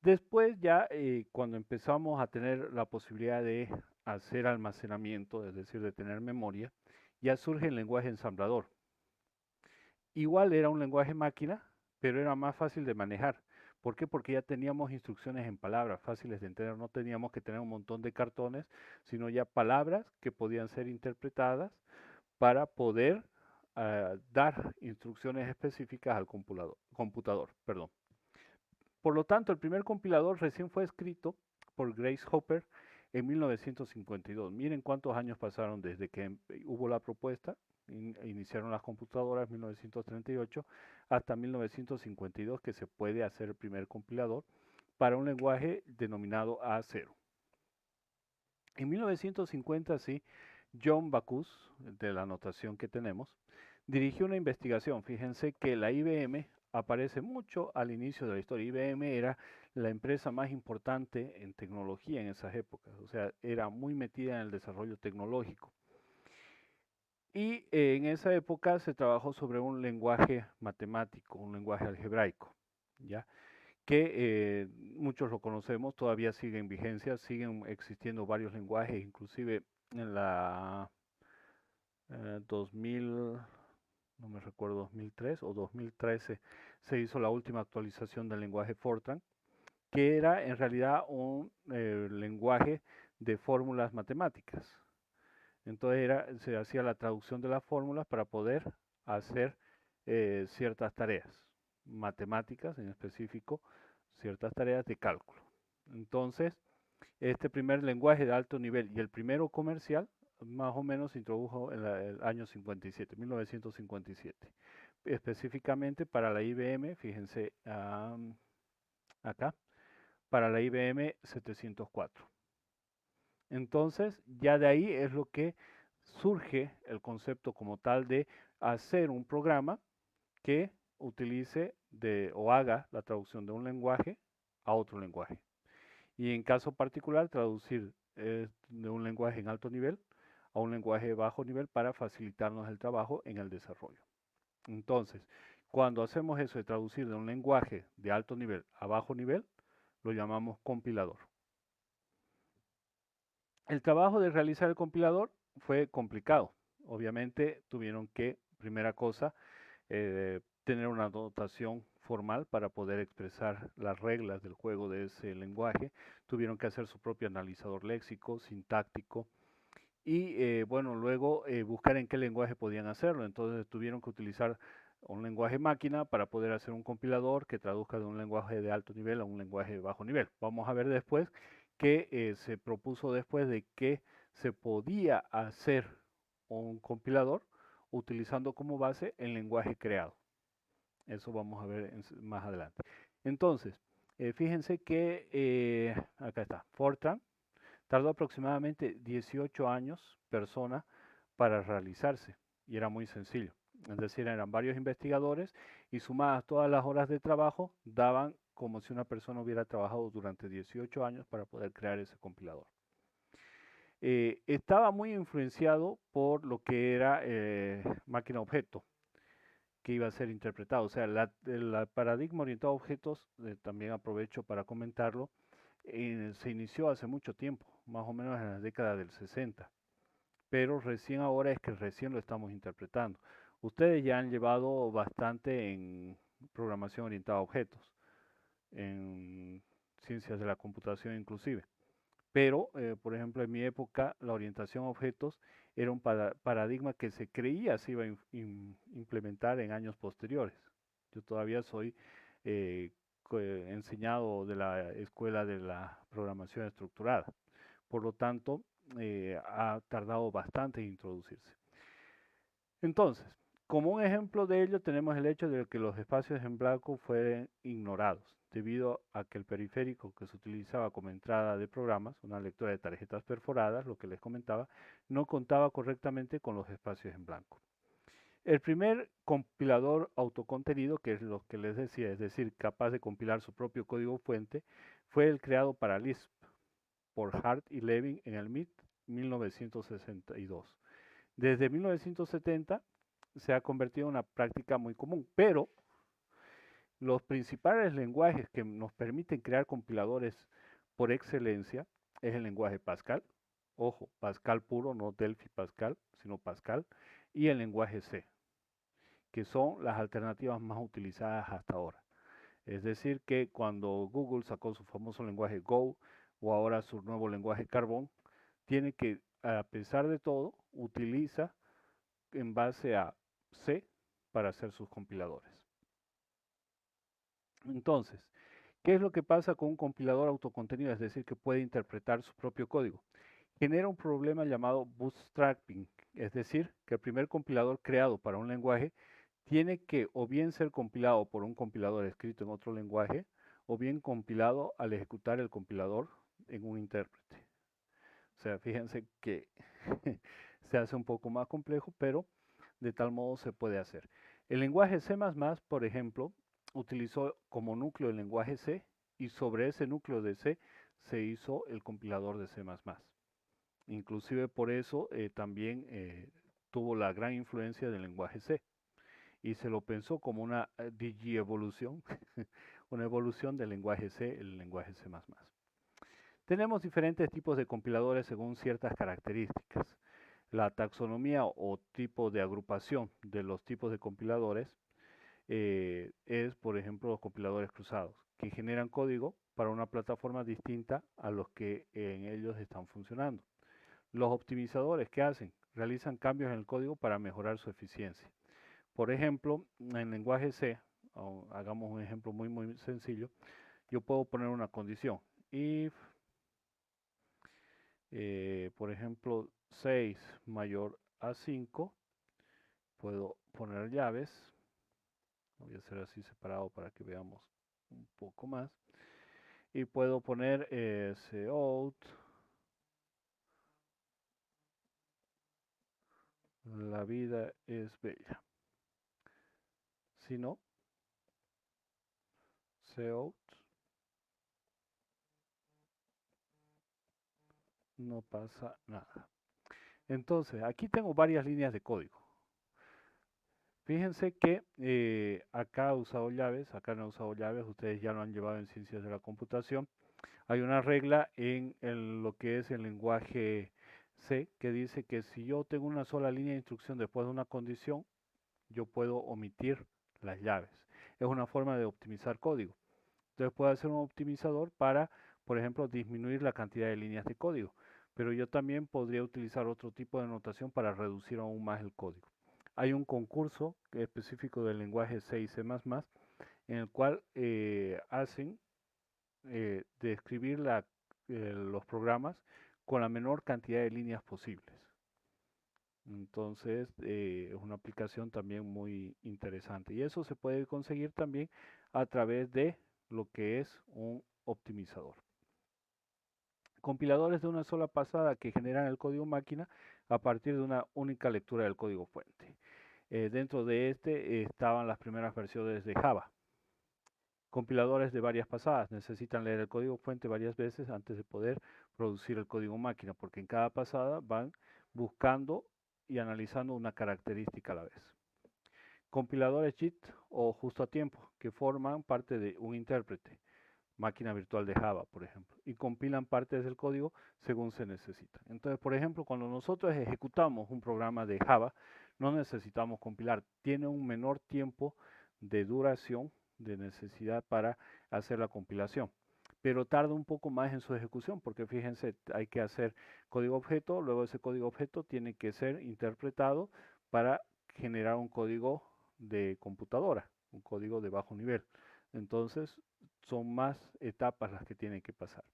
Después ya cuando empezamos a tener la posibilidad de hacer almacenamiento, es decir, de tener memoria, ya surge el lenguaje ensamblador. Igual era un lenguaje máquina, pero era más fácil de manejar. ¿Por qué? Porque ya teníamos instrucciones en palabras fáciles de entender. No teníamos que tener un montón de cartones, sino ya palabras que podían ser interpretadas para poder dar instrucciones específicas al computador. Por lo tanto, el primer compilador recién fue escrito por Grace Hopper en 1952. Miren cuántos años pasaron desde que hubo la propuesta, iniciaron las computadoras en 1938, hasta 1952 que se puede hacer el primer compilador para un lenguaje denominado A0. En 1950, sí, John Backus, de la anotación que tenemos, dirigió una investigación. Fíjense que la IBM aparece mucho al inicio de la historia. IBM era la empresa más importante en tecnología en esas épocas, o sea, era muy metida en el desarrollo tecnológico. Y en esa época se trabajó sobre un lenguaje matemático, un lenguaje algebraico, ¿ya? Que muchos lo conocemos, todavía sigue en vigencia, siguen existiendo varios lenguajes, inclusive en la 2000, no me recuerdo, 2003 o 2013, se hizo la última actualización del lenguaje Fortran, que era en realidad un lenguaje de fórmulas matemáticas. Entonces se hacía la traducción de las fórmulas para poder hacer ciertas tareas matemáticas, en específico, ciertas tareas de cálculo. Entonces, este primer lenguaje de alto nivel y el primero comercial, más o menos se introdujo en el año 57, 1957. Específicamente para la IBM, fíjense acá, para la IBM 704. Entonces, ya de ahí es lo que surge el concepto como tal de hacer un programa que utilice o haga la traducción de un lenguaje a otro lenguaje. Y en caso particular, traducir de un lenguaje en alto nivel a un lenguaje de bajo nivel para facilitarnos el trabajo en el desarrollo. Entonces, cuando hacemos eso de traducir de un lenguaje de alto nivel a bajo nivel, lo llamamos compilador. El trabajo de realizar el compilador fue complicado. Obviamente tuvieron que, primera cosa, tener una notación formal para poder expresar las reglas del juego de ese lenguaje. Tuvieron que hacer su propio analizador léxico, sintáctico y bueno, luego buscar en qué lenguaje podían hacerlo. Entonces tuvieron que utilizar un lenguaje máquina para poder hacer un compilador que traduzca de un lenguaje de alto nivel a un lenguaje de bajo nivel. Vamos a ver después que se propuso después de que se podía hacer un compilador utilizando como base el lenguaje creado. Eso vamos a ver más adelante. Entonces, fíjense que acá está, Fortran tardó aproximadamente 18 años persona para realizarse y era muy sencillo. Es decir, eran varios investigadores y sumadas todas las horas de trabajo daban como si una persona hubiera trabajado durante 18 años para poder crear ese compilador. Estaba muy influenciado por lo que era máquina-objeto que iba a ser interpretado. O sea, el paradigma orientado a objetos, también aprovecho para comentarlo, se inició hace mucho tiempo, más o menos en la década del 60, pero recién ahora es que recién lo estamos interpretando. Ustedes ya han llevado bastante en programación orientada a objetos, en ciencias de la computación inclusive. Pero, por ejemplo, en mi época, la orientación a objetos era un paradigma que se creía se iba a implementar en años posteriores. Yo todavía soy eh, enseñado de la escuela de la programación estructurada. Por lo tanto, ha tardado bastante en introducirse. Entonces, como un ejemplo de ello tenemos el hecho de que los espacios en blanco fueron ignorados, debido a que el periférico que se utilizaba como entrada de programas, una lectora de tarjetas perforadas, lo que les comentaba, no contaba correctamente con los espacios en blanco. El primer compilador autocontenido, que es lo que les decía, es decir, capaz de compilar su propio código fuente, fue el creado para Lisp por Hart y Levin en el MIT 1962. Desde 1970 se ha convertido en una práctica muy común, pero los principales lenguajes que nos permiten crear compiladores por excelencia es el lenguaje Pascal, ojo, Pascal puro, no Delphi Pascal, sino Pascal, y el lenguaje C, que son las alternativas más utilizadas hasta ahora. Es decir, que cuando Google sacó su famoso lenguaje Go o ahora su nuevo lenguaje Carbon, tiene que, a pesar de todo, utiliza en base a C para hacer sus compiladores. Entonces, ¿Qué es lo que pasa con un compilador autocontenido? Es decir, que puede interpretar su propio código. Genera un problema llamado bootstrapping, es decir, que el primer compilador creado para un lenguaje tiene que o bien ser compilado por un compilador escrito en otro lenguaje, o bien compilado al ejecutar el compilador en un intérprete. O sea, fíjense que se hace un poco más complejo, pero de tal modo se puede hacer. El lenguaje C++, por ejemplo, utilizó como núcleo el lenguaje C y sobre ese núcleo de C se hizo el compilador de C++. Inclusive por eso también tuvo la gran influencia del lenguaje C y se lo pensó como una digievolución, una evolución del lenguaje C, el lenguaje C++. Tenemos diferentes tipos de compiladores según ciertas características. La taxonomía o tipo de agrupación de los tipos de compiladores es, por ejemplo, los compiladores cruzados, que generan código para una plataforma distinta a los que en ellos están funcionando. Los optimizadores, ¿qué hacen? Realizan cambios en el código para mejorar su eficiencia. Por ejemplo, en lenguaje C, hagamos un ejemplo muy sencillo, yo puedo poner una condición. If, por ejemplo, 6 mayor a 5, puedo poner llaves. Voy a hacer así separado para que veamos un poco más. Y puedo poner cout, la vida es bella. Si no, cout, no pasa nada. Entonces, aquí tengo varias líneas de código. Fíjense que acá he usado llaves, acá no he usado llaves, ustedes ya lo han llevado en ciencias de la computación. Hay una regla en lo que es el lenguaje C que dice que si yo tengo una sola línea de instrucción después de una condición, yo puedo omitir las llaves. Es una forma de optimizar código. Entonces puedo hacer un optimizador para, por ejemplo, disminuir la cantidad de líneas de código. Pero yo también podría utilizar otro tipo de notación para reducir aún más el código. Hay un concurso específico del lenguaje C y C++ en el cual hacen describir los programas con la menor cantidad de líneas posibles. Entonces, es una aplicación también muy interesante. Y eso se puede conseguir también a través de lo que es un optimizador. Compiladores de una sola pasada que generan el código máquina a partir de una única lectura del código fuente. Dentro de este estaban las primeras versiones de Java. Compiladores de varias pasadas necesitan leer el código fuente varias veces antes de poder producir el código máquina, porque en cada pasada van buscando y analizando una característica a la vez. Compiladores JIT o justo a tiempo, que forman parte de un intérprete, máquina virtual de Java, por ejemplo, y compilan partes del código según se necesita. Entonces, por ejemplo, cuando nosotros ejecutamos un programa de Java, no necesitamos compilar, tiene un menor tiempo de duración de necesidad para hacer la compilación, pero tarda un poco más en su ejecución, porque fíjense, hay que hacer código objeto, luego ese código objeto tiene que ser interpretado para generar un código de computadora, un código de bajo nivel. Entonces, son más etapas las que tienen que pasar.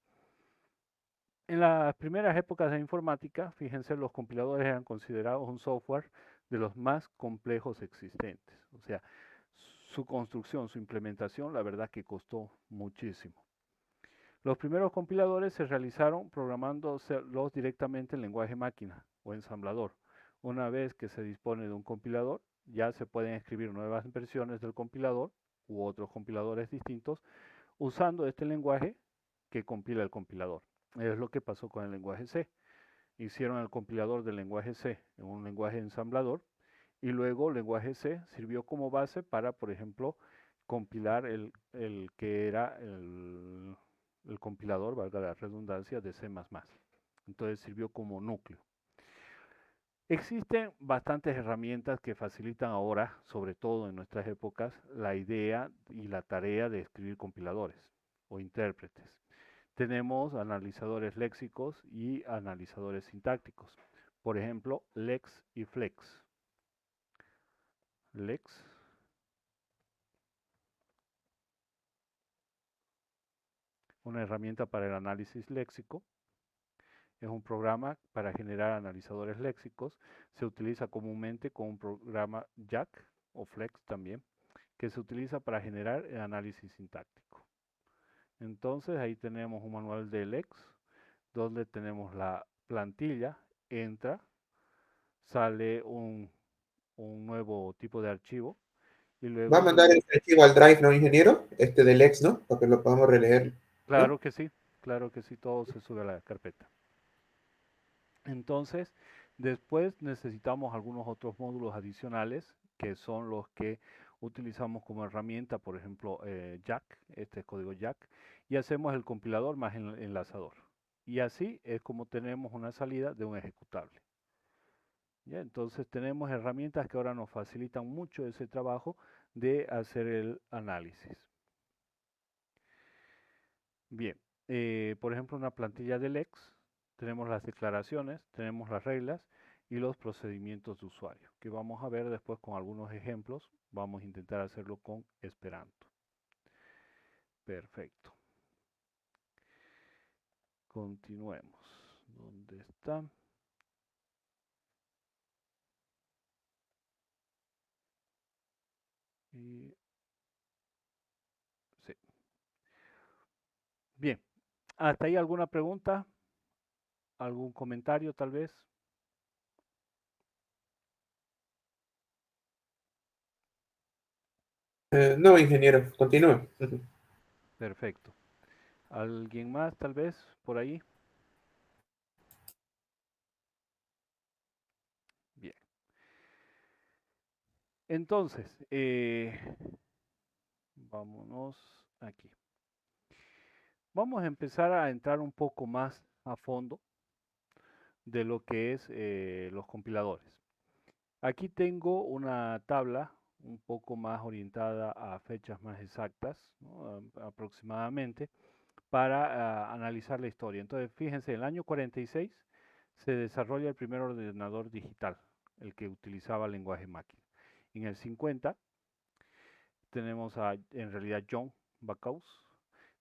En las primeras épocas de informática, fíjense, los compiladores eran considerados un software de los más complejos existentes. O sea, su construcción, su implementación, la verdad que costó muchísimo. Los primeros compiladores se realizaron programándolos directamente en lenguaje máquina o ensamblador. Una vez que se dispone de un compilador, ya se pueden escribir nuevas versiones del compilador u otros compiladores distintos usando este lenguaje que compila el compilador. Es lo que pasó con el lenguaje C. Hicieron el compilador del lenguaje C en un lenguaje ensamblador y luego el lenguaje C sirvió como base para, por ejemplo, compilar el que era el compilador, valga la redundancia, de C++. Entonces sirvió como núcleo. Existen bastantes herramientas que facilitan ahora, sobre todo en nuestras épocas, la idea y la tarea de escribir compiladores o intérpretes. Tenemos analizadores léxicos y analizadores sintácticos. Por ejemplo, Lex y Flex. Lex una herramienta para el análisis léxico. Es un programa para generar analizadores léxicos. Se utiliza comúnmente con un programa Jack o Flex también, que se utiliza para generar el análisis sintáctico. Entonces ahí tenemos un manual de Lex, donde tenemos la plantilla, entra, sale un nuevo tipo de archivo y Va a luego, mandar el archivo al Drive, ¿no, ingeniero? Este del ex, ¿no? Para que lo podamos releer, ¿no? claro que sí, todo se sube a la carpeta. Entonces, después necesitamos algunos otros módulos adicionales que son los que utilizamos como herramienta, por ejemplo, Jack, este es código Jack, y hacemos el compilador más el enlazador. Y así es como tenemos una salida de un ejecutable. ¿Ya? Entonces tenemos herramientas que ahora nos facilitan mucho ese trabajo de hacer el análisis. Bien, por ejemplo, una plantilla de Lex, tenemos las declaraciones, tenemos las reglas y los procedimientos de usuario, que vamos a ver después con algunos ejemplos. Vamos a intentar hacerlo con Esperanto. Perfecto. Continuemos. ¿Dónde está? Y, sí. Bien, ¿hasta ahí alguna pregunta? ¿Algún comentario tal vez? No, ingeniero, continúe. Ujú. Perfecto. ¿Alguien más tal vez por ahí? Bien. Entonces, vámonos aquí. Vamos a empezar a entrar un poco más a fondo de lo que es los compiladores. Aquí tengo una tabla un poco más orientada a fechas más exactas, ¿no? Aproximadamente, para analizar la historia. Entonces, fíjense, en el año 46 se desarrolla el primer ordenador digital, el que utilizaba lenguaje máquina. En el 50 tenemos en realidad John Backus,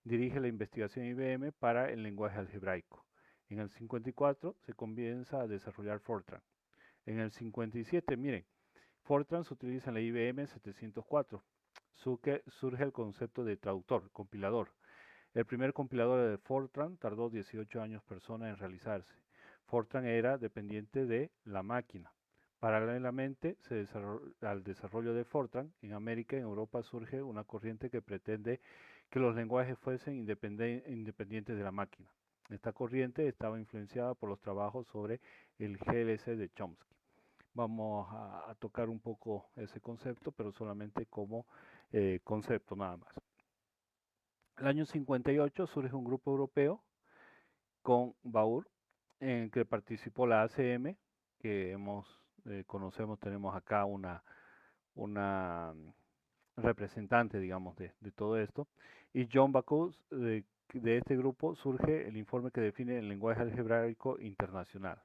dirige la investigación IBM para el lenguaje algebraico. En el 54 se comienza a desarrollar Fortran. En el 57, miren, Fortran se utiliza en la IBM 704. Surge el concepto de traductor, compilador. El primer compilador de Fortran tardó 18 años persona en realizarse. Fortran era dependiente de la máquina. Paralelamente, al desarrollo de Fortran, en América y en Europa surge una corriente que pretende que los lenguajes fuesen independientes de la máquina. Esta corriente estaba influenciada por los trabajos sobre el GLC de Chomsky. Vamos a tocar un poco ese concepto, pero solamente como concepto nada más. El año 58 surge un grupo europeo con Baur, en que participó la ACM, que conocemos, tenemos acá una representante, digamos, de todo esto. Y John Backus, de este grupo surge el informe que define el lenguaje algebraico internacional.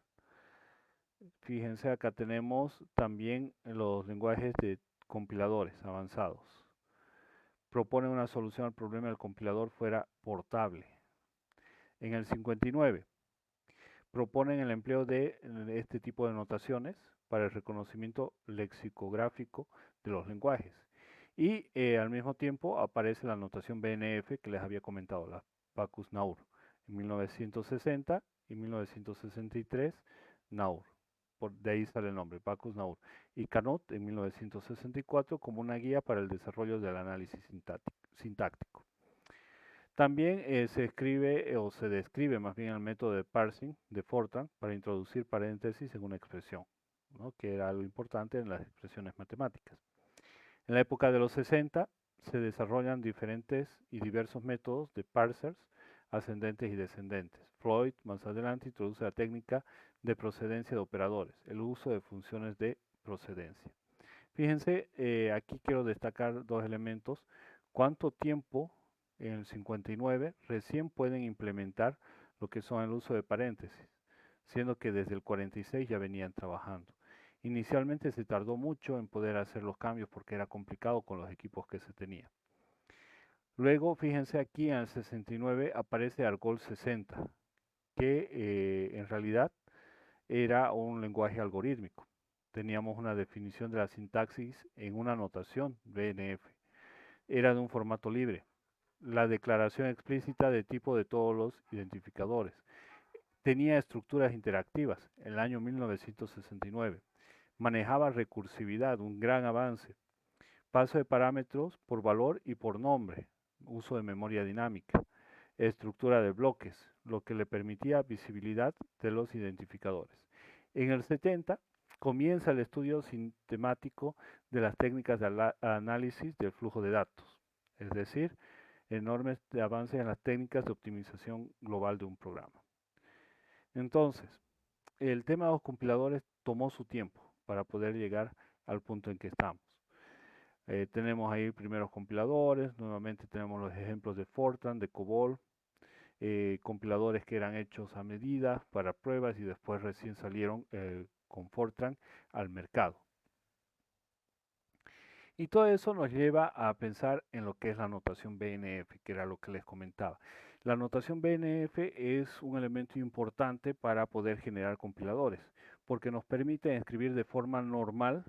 Fíjense, acá tenemos también los lenguajes de compiladores avanzados. Propone una solución al problema del compilador fuera portable. En el 59 proponen el empleo de este tipo de notaciones para el reconocimiento lexicográfico de los lenguajes. Y al mismo tiempo aparece la notación BNF que les había comentado, la Backus-Naur, en 1960 y 1963, Naur. De ahí sale el nombre, Backus-Naur. Y Canut en 1964 como una guía para el desarrollo del análisis sintáctico. También se escribe o se describe más bien el método de parsing de Fortran para introducir paréntesis en una expresión, ¿no? Que era algo importante en las expresiones matemáticas. En la época de los 60 se desarrollan diferentes y diversos métodos de parsers ascendentes y descendentes. Freud más adelante introduce la técnica de procedencia de operadores, el uso de funciones de procedencia. Fíjense, aquí quiero destacar dos elementos. ¿Cuánto tiempo en el 59 recién pueden implementar lo que son el uso de paréntesis? Siendo que desde el 46 ya venían trabajando. Inicialmente se tardó mucho en poder hacer los cambios porque era complicado con los equipos que se tenía. Luego, fíjense aquí en el 69 aparece Argol 60, que en realidad era un lenguaje algorítmico. Teníamos una definición de la sintaxis en una notación BNF. Era de un formato libre. La declaración explícita de tipo de todos los identificadores. Tenía estructuras interactivas en el año 1969. Manejaba recursividad, un gran avance. Paso de parámetros por valor y por nombre. Uso de memoria dinámica. Estructura de bloques, lo que le permitía visibilidad de los identificadores. En el 70 comienza el estudio sistemático de las técnicas de análisis del flujo de datos, es decir, enormes avances en las técnicas de optimización global de un programa. Entonces, el tema de los compiladores tomó su tiempo para poder llegar al punto en que estamos. Tenemos ahí primeros compiladores, nuevamente tenemos los ejemplos de Fortran, de COBOL, compiladores que eran hechos a medida para pruebas y después recién salieron con Fortran al mercado. Y todo eso nos lleva a pensar en lo que es la notación BNF, que era lo que les comentaba. La notación BNF es un elemento importante para poder generar compiladores, porque nos permite escribir de forma normal,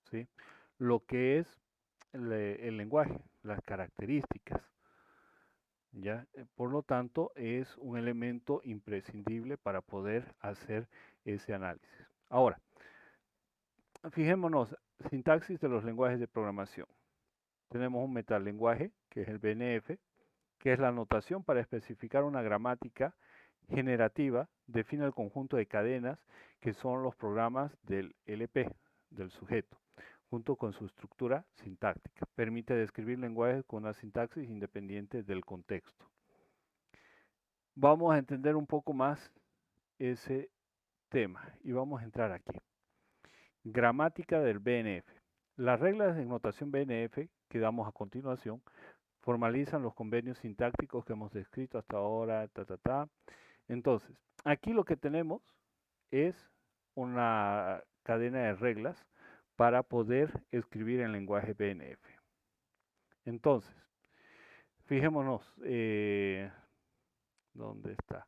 ¿sí?, lo que es el lenguaje, las características. ¿Ya? Por lo tanto, es un elemento imprescindible para poder hacer ese análisis. Ahora, fijémonos, sintaxis de los lenguajes de programación. Tenemos un metalenguaje, que es el BNF, que es la notación para especificar una gramática generativa, define el conjunto de cadenas que son los programas del LP, del sujeto, junto con su estructura sintáctica. Permite describir lenguajes con una sintaxis independiente del contexto. Vamos a entender un poco más ese tema y vamos a entrar aquí. Gramática del BNF. Las reglas de notación BNF que damos a continuación formalizan los convenios sintácticos que hemos descrito hasta ahora, Entonces, aquí lo que tenemos es una cadena de reglas para poder escribir en lenguaje BNF. Entonces, fijémonos, ¿dónde está?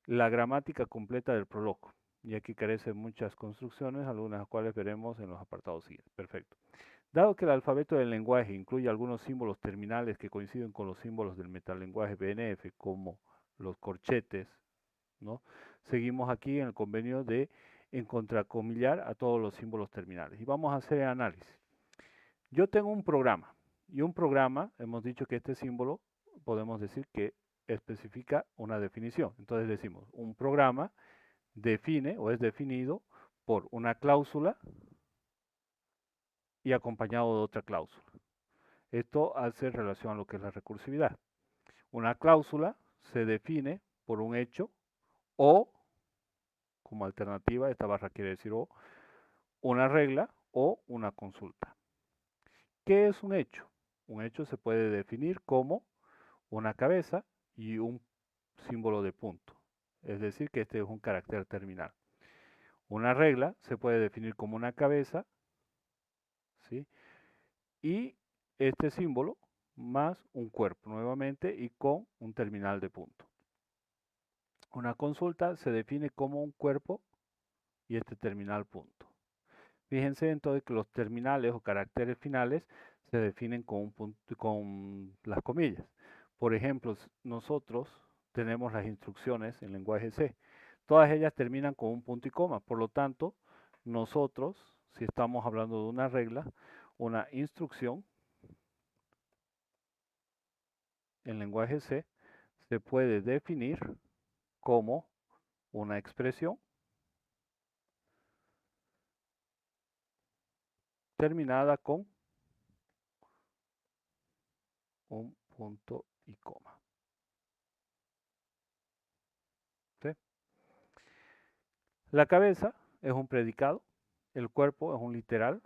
La gramática completa del Proloco. Y aquí carece de muchas construcciones, algunas de las cuales veremos en los apartados siguientes. Perfecto. Dado que el alfabeto del lenguaje incluye algunos símbolos terminales que coinciden con los símbolos del metalenguaje BNF, como los corchetes, ¿no? Seguimos aquí en el convenio de contracomillar a todos los símbolos terminales. Y vamos a hacer el análisis. Yo tengo un programa, y un programa, hemos dicho que este símbolo, podemos decir que especifica una definición. Entonces decimos, un programa define o es definido por una cláusula y acompañado de otra cláusula. Esto hace relación a lo que es la recursividad. Una cláusula se define por un hecho o, como alternativa, esta barra quiere decir o, una regla o una consulta. ¿Qué es un hecho? Un hecho se puede definir como una cabeza y un símbolo de punto. Es decir, que este es un carácter terminal. Una regla se puede definir como una cabeza, ¿sí?, y este símbolo más un cuerpo nuevamente y con un terminal de punto. Una consulta se define como un cuerpo y este terminal punto. Fíjense entonces que los terminales o caracteres finales se definen con un punto, con las comillas. Por ejemplo, nosotros tenemos las instrucciones en lenguaje C. Todas ellas terminan con un punto y coma. Por lo tanto, nosotros, si estamos hablando de una regla, una instrucción en lenguaje C se puede definir como una expresión terminada con un punto y coma. ¿Sí? La cabeza es un predicado, el cuerpo es un literal.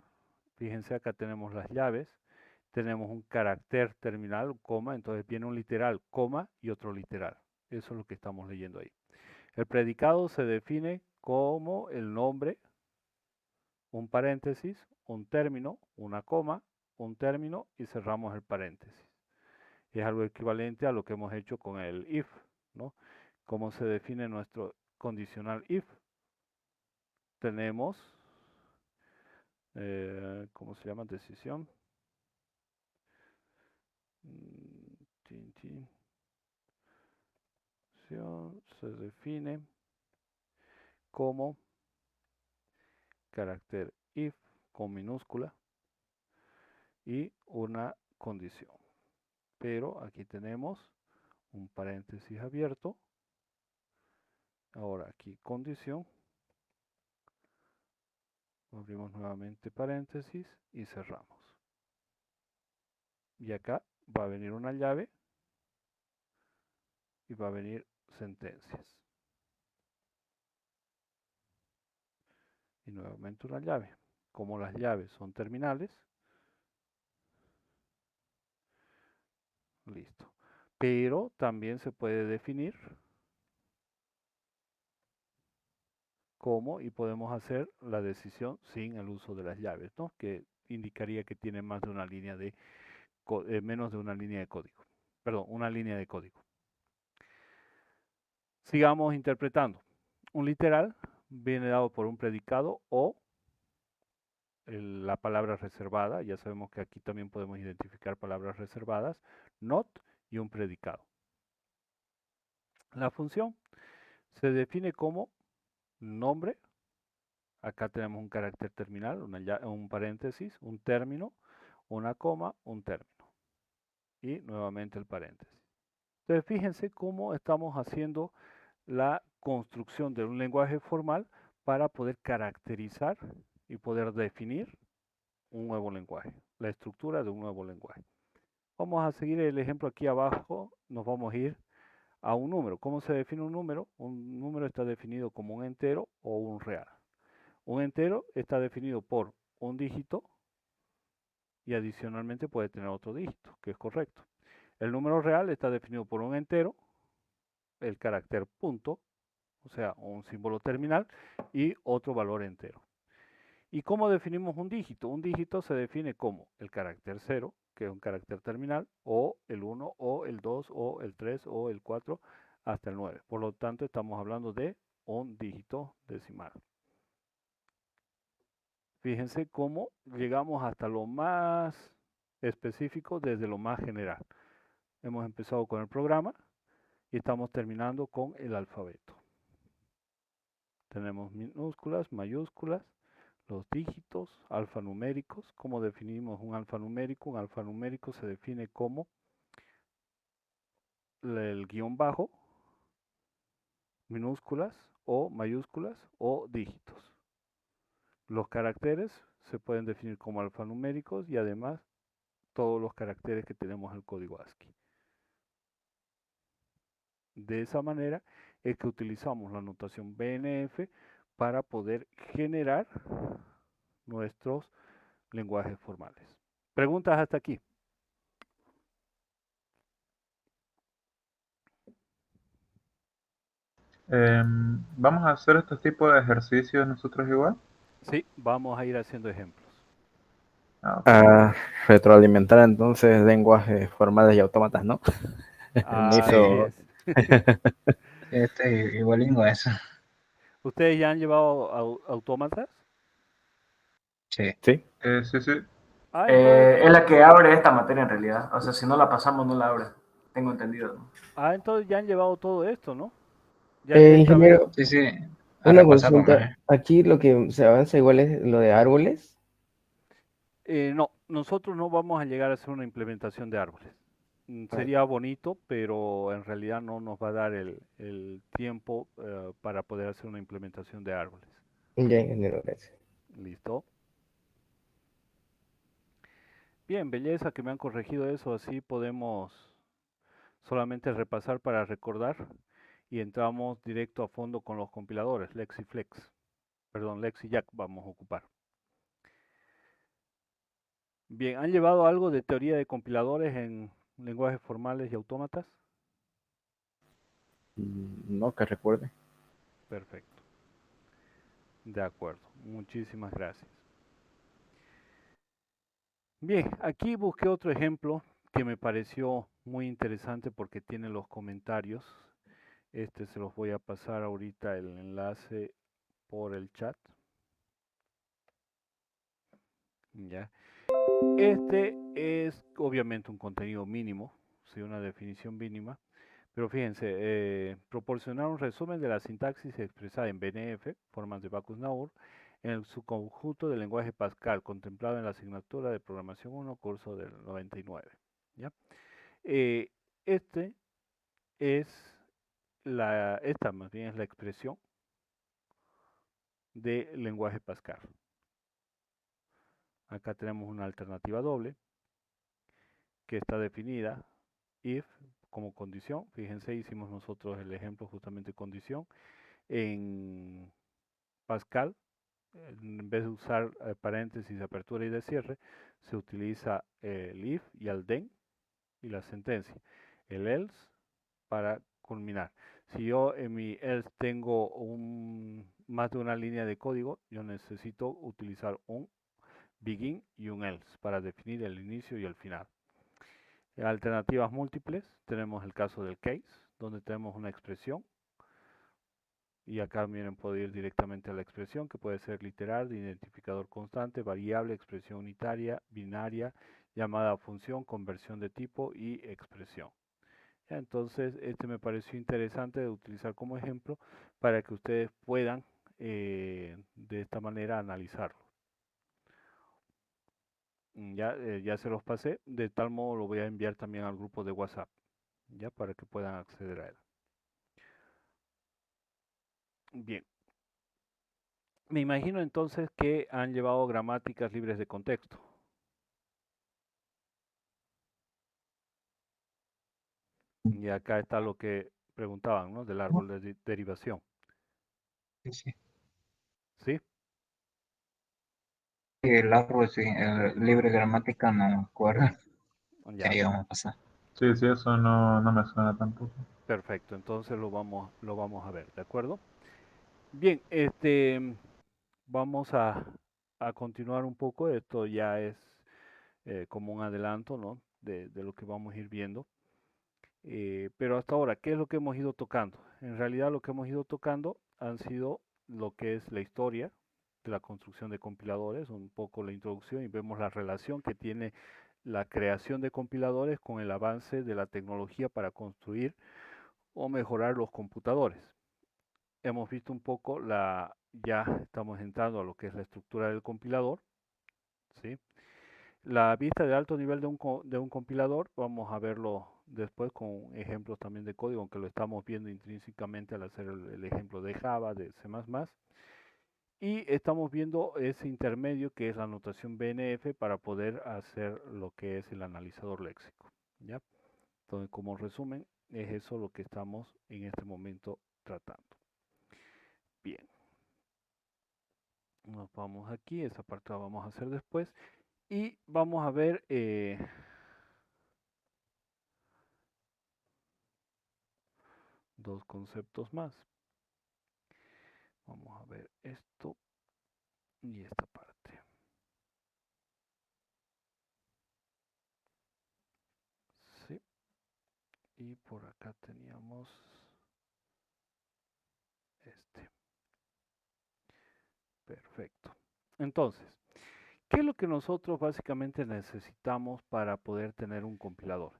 Fíjense, acá tenemos las llaves, tenemos un carácter terminal, coma, entonces viene un literal, coma y otro literal. Eso es lo que estamos leyendo ahí. El predicado se define como el nombre, un paréntesis, un término, una coma, un término y cerramos el paréntesis. Es algo equivalente a lo que hemos hecho con el if, ¿no? ¿Cómo se define nuestro condicional if? Tenemos, ¿cómo se llama? Decisión. Tin, tin. Se define como carácter if con minúscula y una condición. Pero aquí tenemos un paréntesis abierto. Ahora aquí condición. Abrimos nuevamente paréntesis y cerramos. Y acá va a venir una llave y va a venir sentencias. Y nuevamente una llave. Como las llaves son terminales, listo. Pero también se puede definir como y podemos hacer la decisión sin el uso de las llaves, ¿no? Que indicaría que tiene más de una línea de menos de una línea de código. Perdón, una línea de código. Sigamos interpretando. Un literal viene dado por un predicado o la palabra reservada. Ya sabemos que aquí también podemos identificar palabras reservadas, not y un predicado. La función se define como nombre. Acá tenemos un carácter terminal, un paréntesis, un término, una coma, un término. Y nuevamente el paréntesis. Entonces fíjense cómo estamos haciendo la construcción de un lenguaje formal para poder caracterizar y poder definir un nuevo lenguaje, la estructura de un nuevo lenguaje. Vamos a seguir el ejemplo aquí abajo, nos vamos a ir a un número. ¿Cómo se define un número? Un número está definido como un entero o un real. Un entero está definido por un dígito y adicionalmente puede tener otro dígito, que es correcto. El número real está definido por un entero, el carácter punto, o sea, un símbolo terminal y otro valor entero. ¿Y cómo definimos un dígito? Un dígito se define como el carácter 0, que es un carácter terminal, o el 1, o el 2, o el 3, o el 4, hasta el 9. Por lo tanto, estamos hablando de un dígito decimal. Fíjense cómo llegamos hasta lo más específico desde lo más general. Hemos empezado con el programa y estamos terminando con el alfabeto. Tenemos minúsculas, mayúsculas, los dígitos alfanuméricos. ¿Cómo definimos un alfanumérico? Un alfanumérico se define como el guión bajo, minúsculas o mayúsculas o dígitos. Los caracteres se pueden definir como alfanuméricos y además todos los caracteres que tenemos en el código ASCII. De esa manera es que utilizamos la notación BNF para poder generar nuestros lenguajes formales. ¿Preguntas hasta aquí? ¿Vamos a hacer este tipo de ejercicios nosotros igual? Sí, vamos a ir haciendo ejemplos. A retroalimentar entonces lenguajes formales y autómatas, ¿no? Me Así hizo... es. Igualingo a eso. ¿Ustedes ya han llevado autómatas? Sí. ¿Sí? Sí, sí. Entonces, Es la que abre esta materia en realidad. O sea, si no la pasamos, no la abre. Tengo entendido, ¿no? entonces ya han llevado todo esto, ¿no? Ya directamente. Ingeniero, Sí, sí. A una repasarlo, consulta. maje. Aquí lo que se avanza igual es lo de árboles. No, nosotros no vamos a llegar a hacer una implementación de árboles. Sería bonito, pero en realidad no nos va a dar el tiempo para poder hacer una implementación de árboles. Ya, ingeniero, gracias. ¿Listo? Bien, belleza que me han corregido eso, así podemos solamente repasar para recordar y entramos directo a fondo con los compiladores, LexiFlex. Perdón, LexiJack vamos a ocupar. Bien, ¿han llevado algo de teoría de compiladores en lenguajes formales y autómatas? No, que recuerde. Perfecto. De acuerdo, muchísimas gracias. Bien, aquí busqué otro ejemplo que me pareció muy interesante porque tiene los comentarios. Se los voy a pasar ahorita el enlace por el chat. Ya. Este es obviamente un contenido mínimo, sí, una definición mínima, pero fíjense, proporcionar un resumen de la sintaxis expresada en BNF, formas de Backus-Naur, en el subconjunto del lenguaje Pascal, contemplado en la asignatura de Programación 1, curso del 99. ¿Ya? Este esta más bien es la expresión del lenguaje Pascal. Acá tenemos una alternativa doble que está definida if como condición. Fíjense, hicimos nosotros el ejemplo justamente condición. En Pascal, en vez de usar paréntesis, apertura y de cierre, se utiliza el if y el then y la sentencia. El else para culminar. Si yo en mi else tengo más de una línea de código, yo necesito utilizar un begin y un else para definir el inicio y el final. Alternativas múltiples, tenemos el caso del case, donde tenemos una expresión. Y acá miren, puedo ir directamente a la expresión, que puede ser literal, identificador constante, variable, expresión unitaria, binaria, llamada a función, conversión de tipo y expresión. Entonces, me pareció interesante de utilizar como ejemplo para que ustedes puedan de esta manera analizarlo. Ya se los pasé, de tal modo lo voy a enviar también al grupo de WhatsApp, ya para que puedan acceder a él. Bien, me imagino entonces que han llevado gramáticas libres de contexto. Y acá está lo que preguntaban, ¿no? Del árbol de derivación. Sí, sí. ¿Sí? Y el árbol, sí, el libre gramática no me acuerdo. Ya, Ahí vamos a pasar. Sí, sí, eso no me suena tampoco. perfecto. Entonces lo vamos a ver, ¿de acuerdo? Bien, vamos a continuar un poco. Esto ya es como un adelanto, ¿no? De lo que vamos a ir viendo. Pero hasta ahora, ¿qué es lo que hemos ido tocando? En realidad lo que hemos ido tocando han sido lo que es la historia de la construcción de compiladores, un poco la introducción y vemos la relación que tiene la creación de compiladores con el avance de la tecnología para construir o mejorar los computadores. Hemos visto un poco ya estamos entrando a lo que es la estructura del compilador, ¿sí? La vista de alto nivel de un compilador, vamos a verlo después con ejemplos también de código, aunque lo estamos viendo intrínsecamente al hacer el ejemplo de Java, de C++. Y estamos viendo ese intermedio que es la notación BNF para poder hacer lo que es el analizador léxico, ¿ya? Entonces, como resumen, es eso lo que estamos en este momento tratando. Bien. Nos vamos aquí, esa parte la vamos a hacer después. Y vamos a ver dos conceptos más. Vamos a ver esto y esta parte. Sí. Y por acá teníamos este. Perfecto. Entonces, ¿qué es lo que nosotros básicamente necesitamos para poder tener un compilador?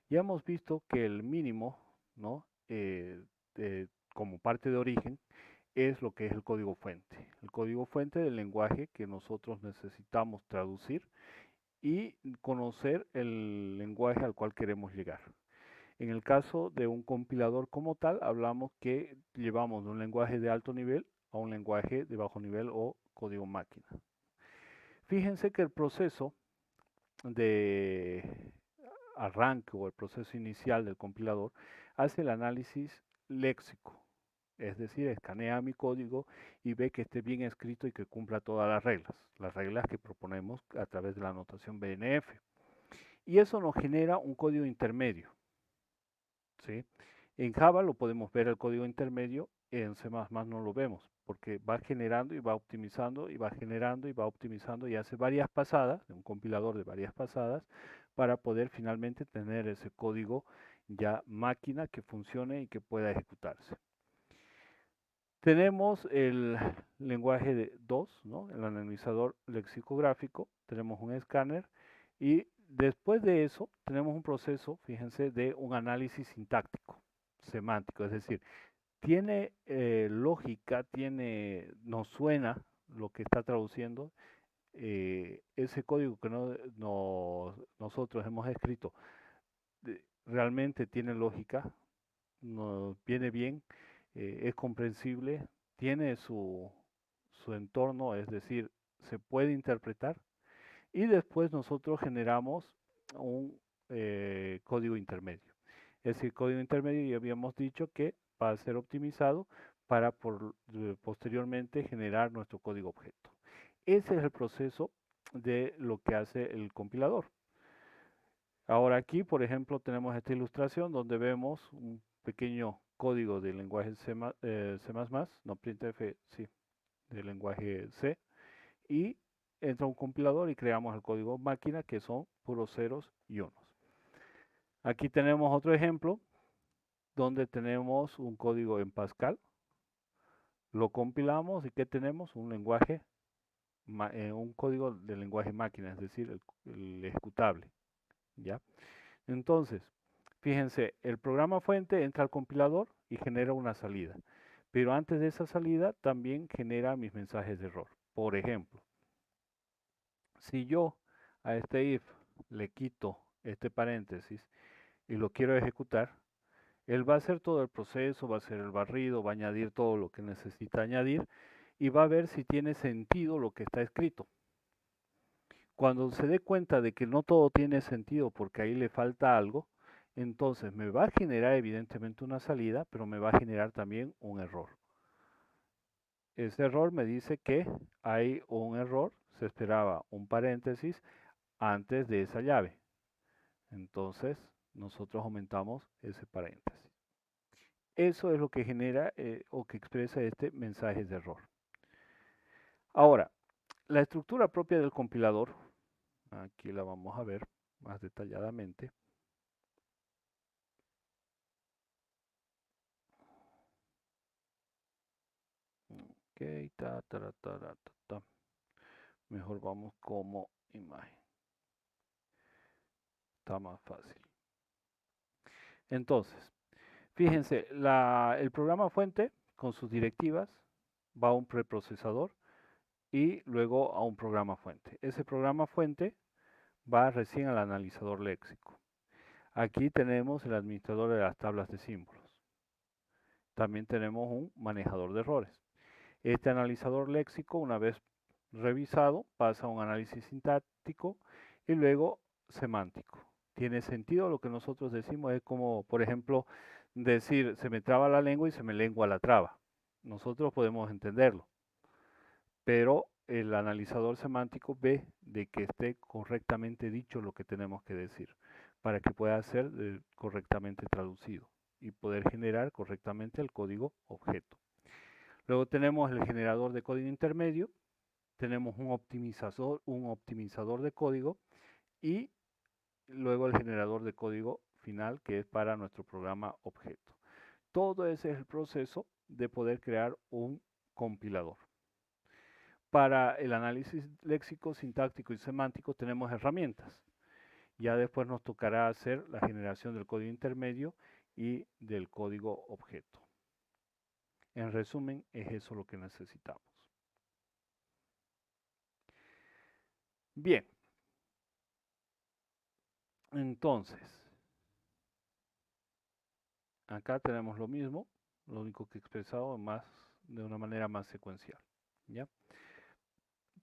Ya hemos visto que el mínimo, ¿no? Como parte de origen, es lo que es el código fuente. El código fuente del lenguaje que nosotros necesitamos traducir y conocer el lenguaje al cual queremos llegar. En el caso de un compilador como tal, hablamos que llevamos de un lenguaje de alto nivel a un lenguaje de bajo nivel o código máquina. Fíjense que el proceso de arranque o el proceso inicial del compilador hace el análisis léxico, es decir, escanea mi código y ve que esté bien escrito y que cumpla todas las reglas que proponemos a través de la notación BNF. Y eso nos genera un código intermedio, ¿sí? En Java lo podemos ver el código intermedio, en C++ no lo vemos, porque va generando y va optimizando y va generando y va optimizando y hace varias pasadas, un compilador de varias pasadas, para poder finalmente tener ese código ya máquina que funcione y que pueda ejecutarse. Tenemos el lenguaje de 2, ¿no? El analizador lexicográfico, tenemos un escáner y después de eso tenemos un proceso, fíjense, de un análisis sintáctico, semántico, es decir, tiene lógica, nos suena lo que está traduciendo, ese código que nosotros hemos escrito realmente tiene lógica, nos viene bien, es comprensible, tiene su entorno, es decir, se puede interpretar y después nosotros generamos un código intermedio. Ese código intermedio ya habíamos dicho que va a ser optimizado para posteriormente generar nuestro código objeto. Ese es el proceso de lo que hace el compilador. Ahora aquí, por ejemplo, tenemos esta ilustración donde vemos un pequeño código del lenguaje C++, no printf, sí, del lenguaje C, y entra un compilador y creamos el código máquina que son puros ceros y unos. Aquí tenemos otro ejemplo donde tenemos un código en Pascal, lo compilamos y ¿qué tenemos? Un lenguaje, un código del lenguaje máquina, es decir, el ejecutable, ¿ya? Entonces, fíjense, el programa fuente entra al compilador y genera una salida. Pero antes de esa salida también genera mis mensajes de error. Por ejemplo, si yo a este if le quito este paréntesis y lo quiero ejecutar, él va a hacer todo el proceso, va a hacer el barrido, va a añadir todo lo que necesita añadir y va a ver si tiene sentido lo que está escrito. Cuando se dé cuenta de que no todo tiene sentido porque ahí le falta algo, entonces me va a generar evidentemente una salida, pero me va a generar también un error. Ese error me dice que hay un error, se esperaba un paréntesis antes de esa llave. Entonces nosotros aumentamos ese paréntesis. Eso es lo que genera o que expresa este mensaje de error. Ahora, la estructura propia del compilador, aquí la vamos a ver más detalladamente. Ok, ta. Mejor vamos como imagen. Está más fácil. Entonces, fíjense, el programa fuente con sus directivas va a un preprocesador y luego a un programa fuente. Ese programa fuente va recién al analizador léxico. Aquí tenemos el administrador de las tablas de símbolos. También tenemos un manejador de errores. Este analizador léxico, una vez revisado, pasa a un análisis sintáctico y luego semántico. Tiene sentido lo que nosotros decimos, es como, por ejemplo, decir se me traba la lengua y se me lengua la traba. Nosotros podemos entenderlo, pero el analizador semántico ve de que esté correctamente dicho lo que tenemos que decir, para que pueda ser correctamente traducido y poder generar correctamente el código objeto. Luego tenemos el generador de código intermedio, tenemos un optimizador de código y luego el generador de código final que es para nuestro programa objeto. Todo ese es el proceso de poder crear un compilador. Para el análisis léxico, sintáctico y semántico tenemos herramientas. Ya después nos tocará hacer la generación del código intermedio y del código objeto. En resumen, es eso lo que necesitamos. Bien. Entonces, acá tenemos lo mismo, lo único que he expresado de una manera más secuencial. ¿Ya?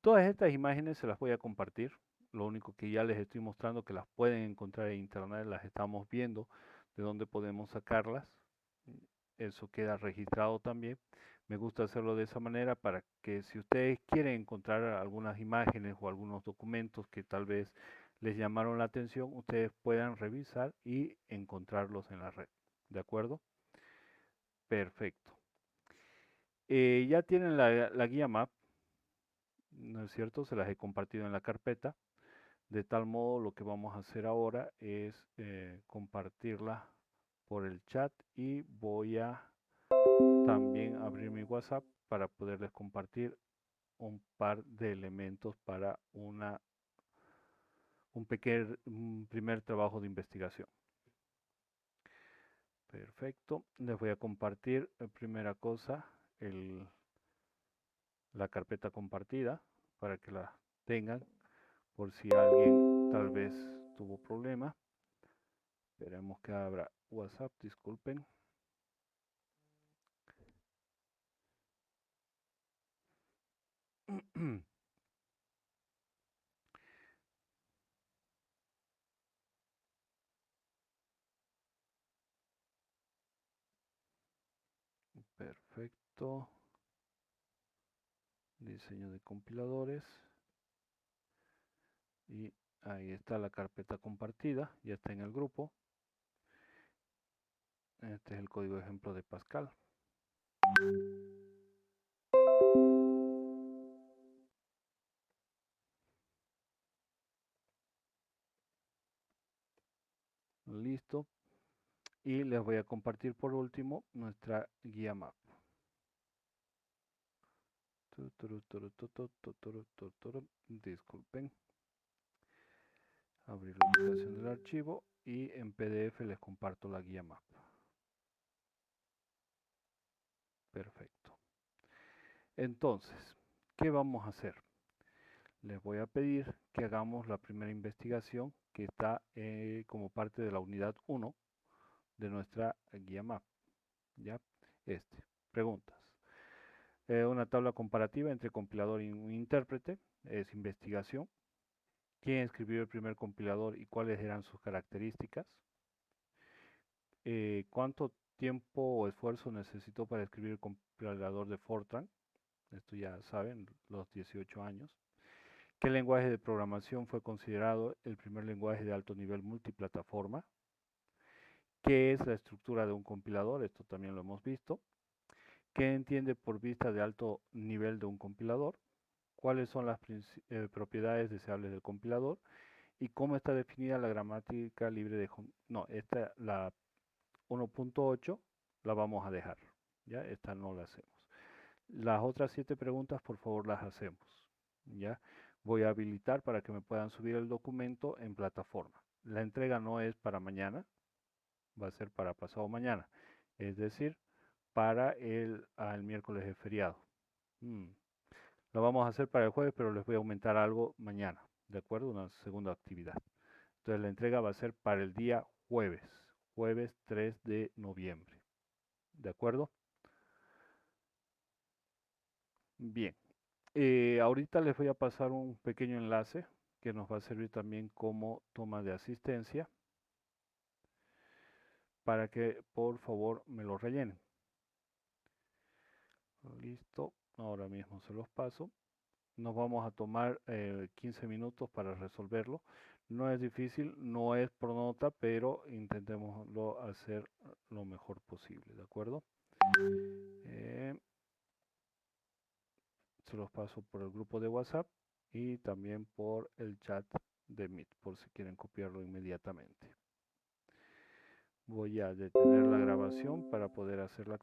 Todas estas imágenes se las voy a compartir. Lo único que ya les estoy mostrando que las pueden encontrar en internet, las estamos viendo, de dónde podemos sacarlas. Eso queda registrado también. Me gusta hacerlo de esa manera para que si ustedes quieren encontrar algunas imágenes o algunos documentos que tal vez les llamaron la atención, ustedes puedan revisar y encontrarlos en la red. ¿De acuerdo? Perfecto. Ya tienen la guía MAP, ¿no es cierto? Se las he compartido en la carpeta. De tal modo, lo que vamos a hacer ahora es compartirla por el chat y voy a también abrir mi WhatsApp para poderles compartir un par de elementos para un primer trabajo de investigación. Perfecto. Les voy a compartir, primera cosa, la carpeta compartida para que la tengan por si alguien tal vez tuvo problema. Esperemos que abra WhatsApp, disculpen. Perfecto. Diseño de compiladores. Y ahí está la carpeta compartida, ya está en el grupo. Este es el código ejemplo de Pascal. Listo. Y les voy a compartir por último nuestra guía MAP. Disculpen. Abrir la ubicación del archivo y en PDF les comparto la guía MAP. Perfecto. Entonces, ¿qué vamos a hacer? Les voy a pedir que hagamos la primera investigación que está como parte de la unidad 1 de nuestra guía MAP. ¿Ya? Preguntas. Una tabla comparativa entre compilador y un intérprete es investigación. ¿Quién escribió el primer compilador y cuáles eran sus características? ¿Cuánto tiempo o esfuerzo necesitó para escribir el compilador de Fortran? Esto ya saben, los 18 años. ¿Qué lenguaje de programación fue considerado el primer lenguaje de alto nivel multiplataforma? ¿Qué es la estructura de un compilador? Esto también lo hemos visto. ¿Qué entiende por vista de alto nivel de un compilador? ¿Cuáles son las propiedades deseables del compilador? ¿Y cómo está definida la gramática libre de... No, la 1.8 la vamos a dejar. ¿Ya? Esta no la hacemos. Las otras 7 preguntas, por favor, las hacemos. ¿Ya? Voy a habilitar para que me puedan subir el documento en plataforma. La entrega no es para mañana, va a ser para pasado mañana. Es decir, para el miércoles de feriado. Lo vamos a hacer para el jueves, pero les voy a aumentar algo mañana. ¿De acuerdo? Una segunda actividad. Entonces la entrega va a ser para el día jueves. Jueves 3 de noviembre. ¿De acuerdo? Bien. Ahorita les voy a pasar un pequeño enlace que nos va a servir también como toma de asistencia para que por favor me lo rellenen. Listo, ahora mismo se los paso. Nos vamos a tomar 15 minutos para resolverlo. No es difícil, no es por nota, pero intentémoslo hacer lo mejor posible, ¿de acuerdo? Se los paso por el grupo de WhatsApp y también por el chat de Meet, por si quieren copiarlo inmediatamente. Voy a detener la grabación para poder hacer la